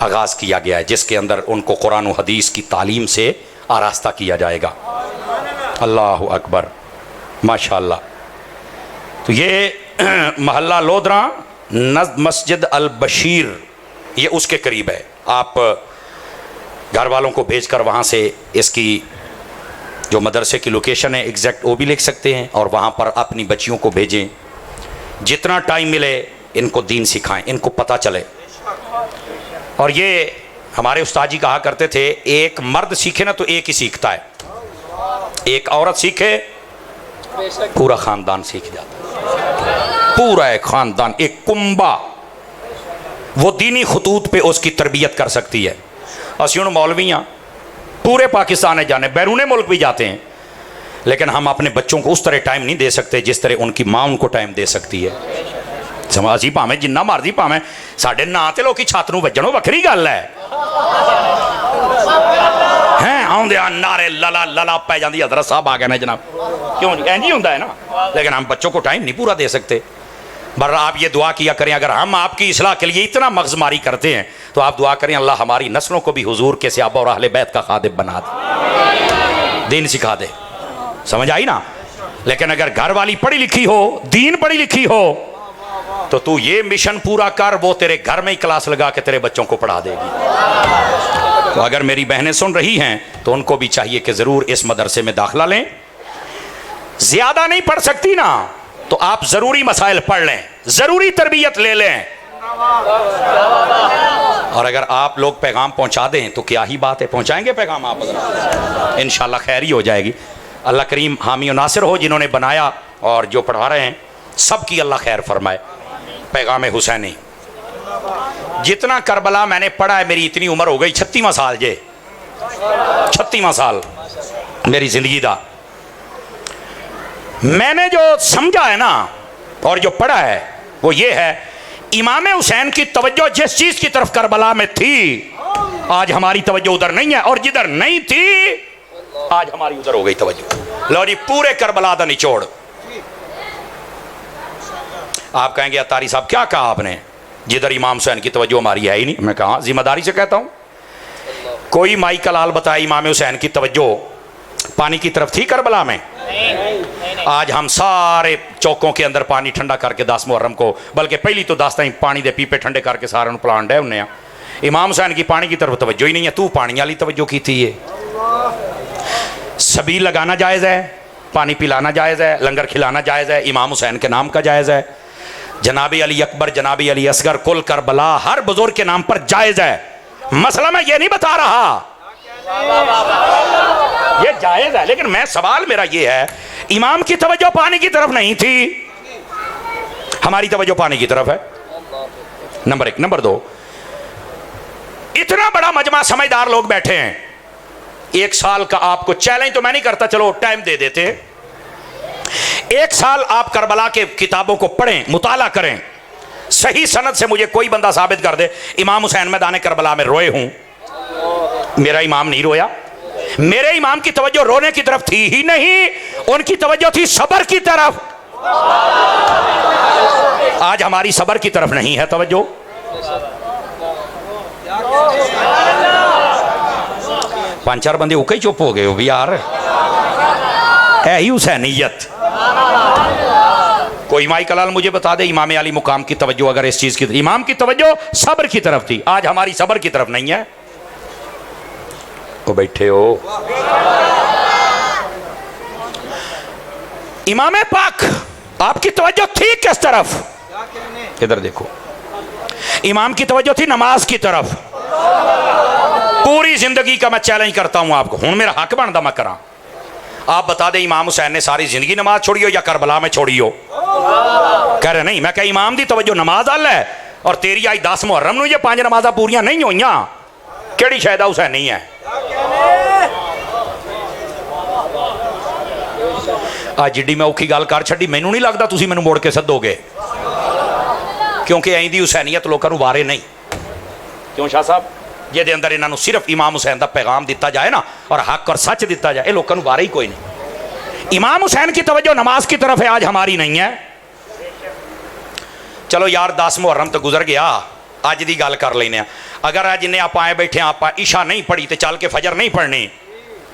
आगाज़ किया गया है, जिसके अंदर उनको कुरान और हदीस की तालीम से आरास्ता किया जाएगा। अल्लाह अकबर, माशाअल्लाह। तो ये महल्ला लोधरा मस्जिद अल बशीर, ये उसके करीब है। आप घर वालों को भेजकर वहाँ से इसकी जो मदरसे की लोकेशन है एग्जैक्ट वो भी लिख सकते हैं, और वहाँ पर अपनी बच्चियों को भेजें। जितना टाइम मिले इनको दीन सिखाएं, इनको पता चले। और ये हमारे उस्ताद जी कहा करते थे, एक मर्द सीखे ना तो एक ही सीखता है। एक औरत सीखे पूरा खानदान सीख जाता, पूरा एक खानदान, एक कुंबा वो दीनी खतूत पे उसकी तरबियत कर सकती है। असी हूँ मौलवियाँ पूरे पाकिस्तान जाने, बैरूने मुल्क भी जाते हैं, लेकिन हम अपने बच्चों को उस तरह टाइम नहीं दे सकते जिस तरह उनकी माँ उनको टाइम दे सकती है। असी भावें जिन्ना मर्जी भावें साढ़े ना तो लोग छत नूं वजणों वखरी गल है हैं आउंदे नारे लला लला पै जाती, हजरत साहब आ गए ना जनाब, क्यों जी इंज ही होता है ना, लेकिन हम बच्चों को टाइम नहीं पूरा दे सकते। पर आप ये दुआ किया करें, अगर हम आपकी इस्लाह के लिए इतना मगजमारी करते हैं तो आप दुआ करें अल्लाह हमारी नस्लों को भी हुजूर के सहाबा और अहले बैत का खादिम बना दे, दीन सिखा दे। समझ आई ना। लेकिन अगर घर वाली पढ़ी लिखी हो, दीन पढ़ी लिखी हो, तो तू ये मिशन पूरा कर, वो तेरे घर में ही क्लास लगा के तेरे बच्चों को पढ़ा देगी। तो अगर मेरी बहनें सुन रही हैं तो उनको भी चाहिए कि ज़रूर इस मदरसे में दाखिला लें। ज़्यादा नहीं पढ़ सकती ना तो आप ज़रूरी मसाइल पढ़ लें, ज़रूरी तरबियत ले लें। और अगर आप लोग पैगाम पहुंचा दें तो क्या ही बात है, पहुंचाएंगे पैगाम आप, इंशाल्लाह खैर ही हो जाएगी। अल्लाह करीम हामी और नासिर हो, जिन्होंने बनाया और जो पढ़ा रहे हैं सबकी अल्लाह खैर फरमाए। पैगाम हुसैनी जितना करबला मैंने पढ़ा है, मेरी इतनी उम्र हो गई 36वां साल जे, 36वां साल मेरी जिंदगी का, मैंने जो समझा है ना और जो पढ़ा है वो ये है, इमाम हुसैन की तवज्जो जिस चीज की तरफ करबला में थी आज हमारी तवज्जो उधर नहीं है, और जिधर नहीं थी आज हमारी उधर हो गई तवज्जो। लो जी पूरे करबला का निचोड़। आप कहेंगे अतारी साहब क्या कहा आपने, जिधर इमाम हुसैन की तवज्जो हमारी है ही नहीं। मैं कहा जिम्मेदारी से कहता हूँ, कोई माई का लाल बताए इमाम हुसैन की तवज्जो पानी की तरफ थी करबला में? आज हम सारे चौकों के अंदर पानी ठंडा करके 10 मुहर्रम को, बल्कि पहली तो 10 ताईं पानी दे पीपे ठंडे करके सारे प्लान डे उन्हें। इमाम हुसैन की पानी की तरफ तवज्जो ही नहीं है, तू पानी वाली तवज्जो की थी। ये सबील लगाना जायज़ है, पानी पिलाना जायज़ है, लंगर खिलाना जायज़ है, इमाम हुसैन के नाम का जायज़ है। जनाबी अली अकबर, जनाबी अली असगर, कुल करबला हर बुजुर्ग के नाम पर जायज़ है। मसला मैं ये नहीं बता रहा, ये जायज़ है, लेकिन मैं सवाल मेरा ये है, इमाम की तवज्जो पानी की तरफ नहीं थी, हमारी तवज्जो पानी की तरफ है। नंबर 1। नंबर 2, इतना बड़ा मजमा समझदार लोग बैठे हैं, 1 साल का आपको चैलेंज तो मैं नहीं करता, चलो टाइम दे देते, 1 साल आप करबला के किताबों को पढ़ें, मुताला करें, सही सनद से मुझे कोई बंदा साबित कर दे इमाम हुसैन मैदान करबला में रोए हूं। मेरा इमाम नहीं रोया, मेरे इमाम की तवज्जो रोने की तरफ थी ही नहीं, उनकी तवज्जो थी सबर की तरफ। आज हमारी सबर की तरफ नहीं है तवज्जो। पांच चार बंदे उके ही चुप हो गए हो भी यार, है ही हुसैनियत। कोई माई कलाल मुझे बता दे इमाम अली मुकाम की तवज्जो अगर इस चीज की, इमाम की तवज्जो सब्र की तरफ थी, आज हमारी सब्र की तरफ नहीं है। तो बैठे हो, इमाम पाक आपकी तवज्जो थी किस तरफ? इधर देखो, इमाम की तवज्जो थी नमाज की तरफ। पूरी जिंदगी का मैं चैलेंज करता हूं आपको, हूं मेरा हक बनता मैं करा, आप बता दे इमाम हुसैन ने सारी जिंदगी नमाज छोड़ी हो या करबला में छोड़ी हो? कह रहे नहीं, मैं कह इमाम दी तवज्जो नमाज अल है, और तेरी आज 10 मुहर्रम नूं ये 5 नमाज़ां पूरियां नहीं होईयां, केड़ी शायद हुसैन नहीं है। आज जिड्डी मैं औखी गल कर छड्डी, मैनू नहीं लगता तुसीं मैनू मोड़ के सदोगे, क्योंकि ऐं दी हुसैनीयत लोगों को वारे नहीं। क्यों शाह साहब, जिहदे अंदर इन्हां नूं सिर्फ इमाम हुसैन का पैगाम दिता जाए ना, और हक और सच दिता जाए, ये लोगों को वारे ही कोई नहीं। इमाम हुसैन की तवज्जो नमाज की तरफ है, आज हमारी नहीं है। चलो यार 10 मुहर्रम तो गुजर गया, अज की गल कर लेने। अगर अज इन्हें आप आए बैठे आप इशा नहीं पढ़ी तो चल के फजर नहीं पढ़नी,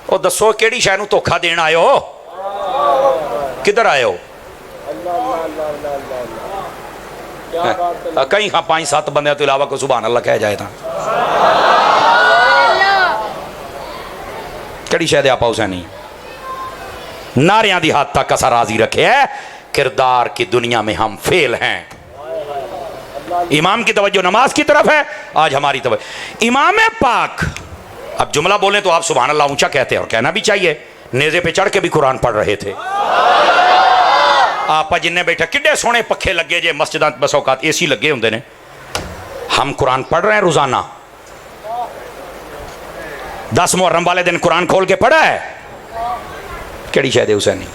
वो दसो किहड़ी शै नूं धोखा देण आए हो, किधर आए हो? कहीं हाँ 5-7 बंद तो इलावा कोई सुभान अल्लाह कह जाए, किहड़ी शै दे आपा हुसैनी नारियां दी हद तक असा राजी रखे है, किरदार की दुनिया में हम फेल हैं। इमाम की तवज्जो नमाज की तरफ है, आज हमारी तवज्जो इमाम पाक। अब जुमला बोलें तो आप सुभान अल्लाह ऊंचा कहते हैं, और कहना भी चाहिए, नेज़े पे चढ़ के भी कुरान पढ़ रहे थे। आप जिन्हें बैठा किड्डे सोने पखे लगे जे मस्जिद बस औकात AC लगे होंगे ने, हम कुरान पढ़ रहे हैं रोजाना। 10 मुहर्रम वाले दिन कुरान खोल के पढ़ा है? केड़ी शायद हुसैनी।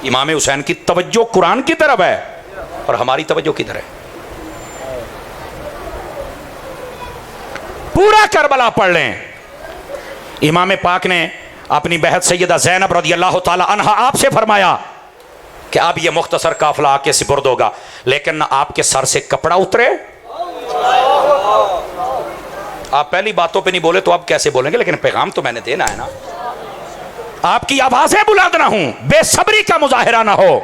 इमाम हुसैन की तवज्जो कुरान की तरफ है और हमारी तवज्जो किधर है? पूरा करबला पढ़ लें। इमाम पाक ने अपनी बहन सैयदा ज़ैनब रज़ियल्लाहु ताला अन्हा आपसे फरमाया कि अब यह मुख्तसर काफिला आके सिपुर्द होगा, लेकिन आपके सर से कपड़ा उतरे। आप पहली बातों पे नहीं बोले तो अब कैसे बोलेंगे? लेकिन पैगाम तो मैंने देना है ना। आपकी आवाजें बुलंद ना हो, बेसब्री का मुजाहिरा ना हो,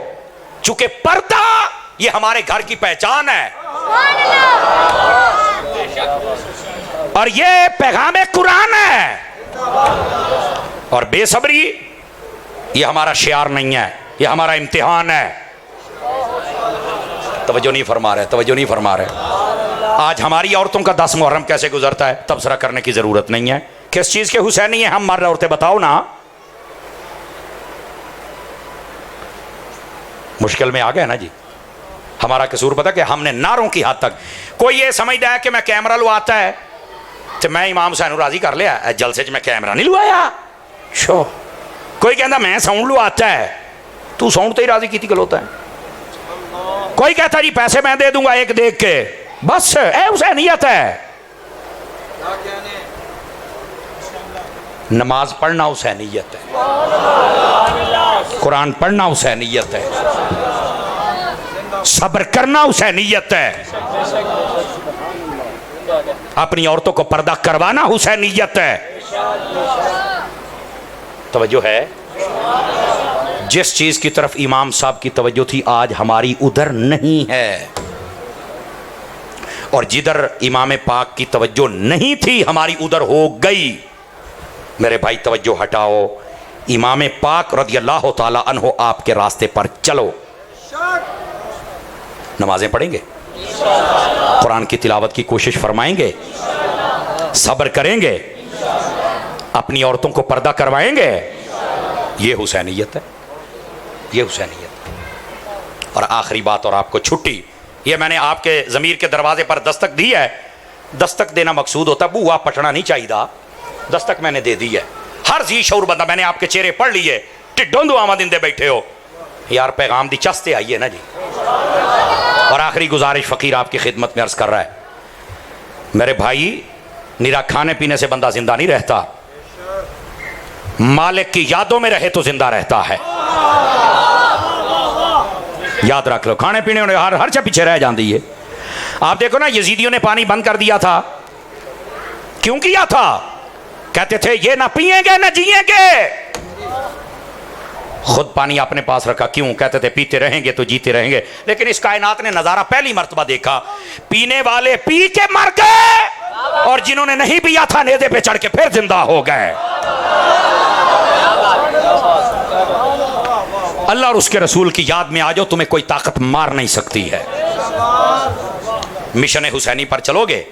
चूंकि पर्दा ये हमारे घर की पहचान है और ये पैगाम कुरान है, और बेसब्री ये हमारा शियार नहीं है, ये हमारा इम्तिहान है। तवज्जो नहीं फरमा रहे, तवज्जो नहीं फरमा रहे। आज हमारी औरतों का 10 मुहर्रम कैसे गुजरता है तबसरा करने की जरूरत नहीं है। किस चीज के हुसैनी है हम मर्द औरतें? बताओ ना। मुश्किल में आ गए ना जी। हमारा कसूर पता कि हमने नारों की हद तक, कोई ये समझता है कि मैं कैमरा लुआता है तो मैं इमाम हुसैन राजी कर लिया, जलसे मैं कैमरा नहीं लुआया। शो कोई कहता मैं साउंड लुआता है, तू साउंड तो ही राजी की गलोता है। कोई कहता जी पैसे मैं दे दूंगा एक देख के, बस ए हुसैनियत है। नमाज पढ़ना हुसैनियत है, कुरान पढ़ना हुसैनियत है, सब्र करना हुसैनियत है, अपनी औरतों को पर्दा करवाना हुसैनियत है। तवज्जो है? जिस चीज की तरफ इमाम साहब की तवज्जो थी आज हमारी उधर नहीं है, और जिधर इमाम पाक की तवज्जो नहीं थी हमारी उधर हो गई। मेरे भाई तवज्जो हटाओ, इमाम पाक रज़ियल्लाहु ताला अन्हु आपके रास्ते पर चलो। नमाजें पढ़ेंगे, कुरान की तिलावत की कोशिश फरमाएंगे, सब्र करेंगे, अपनी औरतों को पर्दा करवाएंगे। ये हुसैनियत है, ये हुसैनियत है। और आखिरी बात और आपको छुट्टी, ये मैंने आपके ज़मीर के दरवाजे पर दस्तक दी है। दस्तक देना मकसूद होता है, बुआ पटना नहीं चाहिए। दस्तक मैंने दे दी है। हर जी शऊर बंदा, मैंने आपके चेहरे पढ़ लिए, टिड्डों दुआवां दिंदे बैठे हो यार, पैगाम दी चस्ते आइए ना जी। और आखिरी गुजारिश फ़कीर आपकी खिदमत में अर्ज कर रहा है, मेरे भाई निरा खाने पीने से बंदा जिंदा नहीं रहता, मालिक की यादों में रहे तो जिंदा रहता है। याद रख लो, खाने पीने में हर चा पीछे रह जाती है। आप देखो ना, यजीदियों ने पानी बंद कर दिया था। क्यों किया था? कहते थे ये ना पिएंगे ना जिएंगे। खुद पानी अपने पास रखा, क्यों? कहते थे पीते रहेंगे तो जीते रहेंगे। लेकिन इस कायनात ने नजारा पहली मर्तबा देखा, पीने वाले पी के मर गए और जिन्होंने नहीं पिया था नेज़े पे चढ़ के फिर जिंदा हो गए। अल्लाह और उसके रसूल की याद में आ जाओ, तुम्हें कोई ताकत मार नहीं सकती है। मिशन हुसैनी पर चलोगे?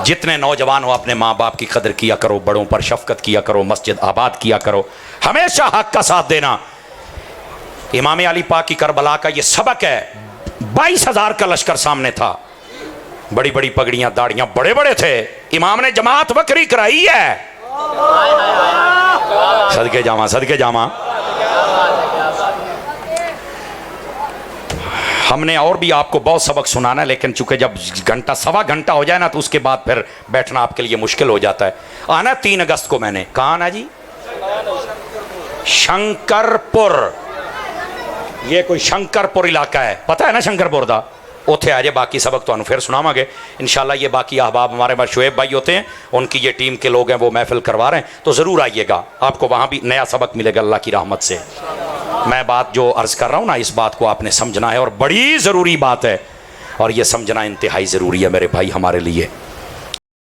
जितने नौजवान हो अपने माँ बाप की कदर किया करो, बड़ों पर शफकत किया करो, मस्जिद आबाद किया करो, हमेशा हक का साथ देना। इमाम अली पाक की करबला का ये सबक है। 22,000 का लश्कर सामने था, बड़ी बड़ी पगड़ियां, दाढ़ियां बड़े बड़े थे। इमाम ने जमात वक्री कराई है। सदके जामा, सदके जामा। हमने और भी आपको बहुत सबक सुनाना है, लेकिन चूंकि जब घंटा सवा घंटा हो जाए ना तो उसके बाद फिर बैठना आपके लिए मुश्किल हो जाता है। आना 3 अगस्त को मैंने कहा ना जी, शंकरपुर, ये कोई शंकरपुर इलाका है, पता है ना शंकरपुर दा? उत्थे आ जाए, बाकी सबक तो फिर सुनावांगे इंशाल्लाह। ये बाकी अहबाब हमारे पास शुएब भाई होते हैं, उनकी ये टीम के लोग हैं, वो महफिल करवा रहे हैं, तो ज़रूर आइएगा, आपको वहाँ भी नया सबक मिलेगा अल्लाह की रहमत से। मैं बात जो अर्ज़ कर रहा हूँ ना, इस बात को आपने समझना है और बड़ी ज़रूरी बात है, और ये समझना इंतहाई ज़रूरी है मेरे भाई हमारे लिए।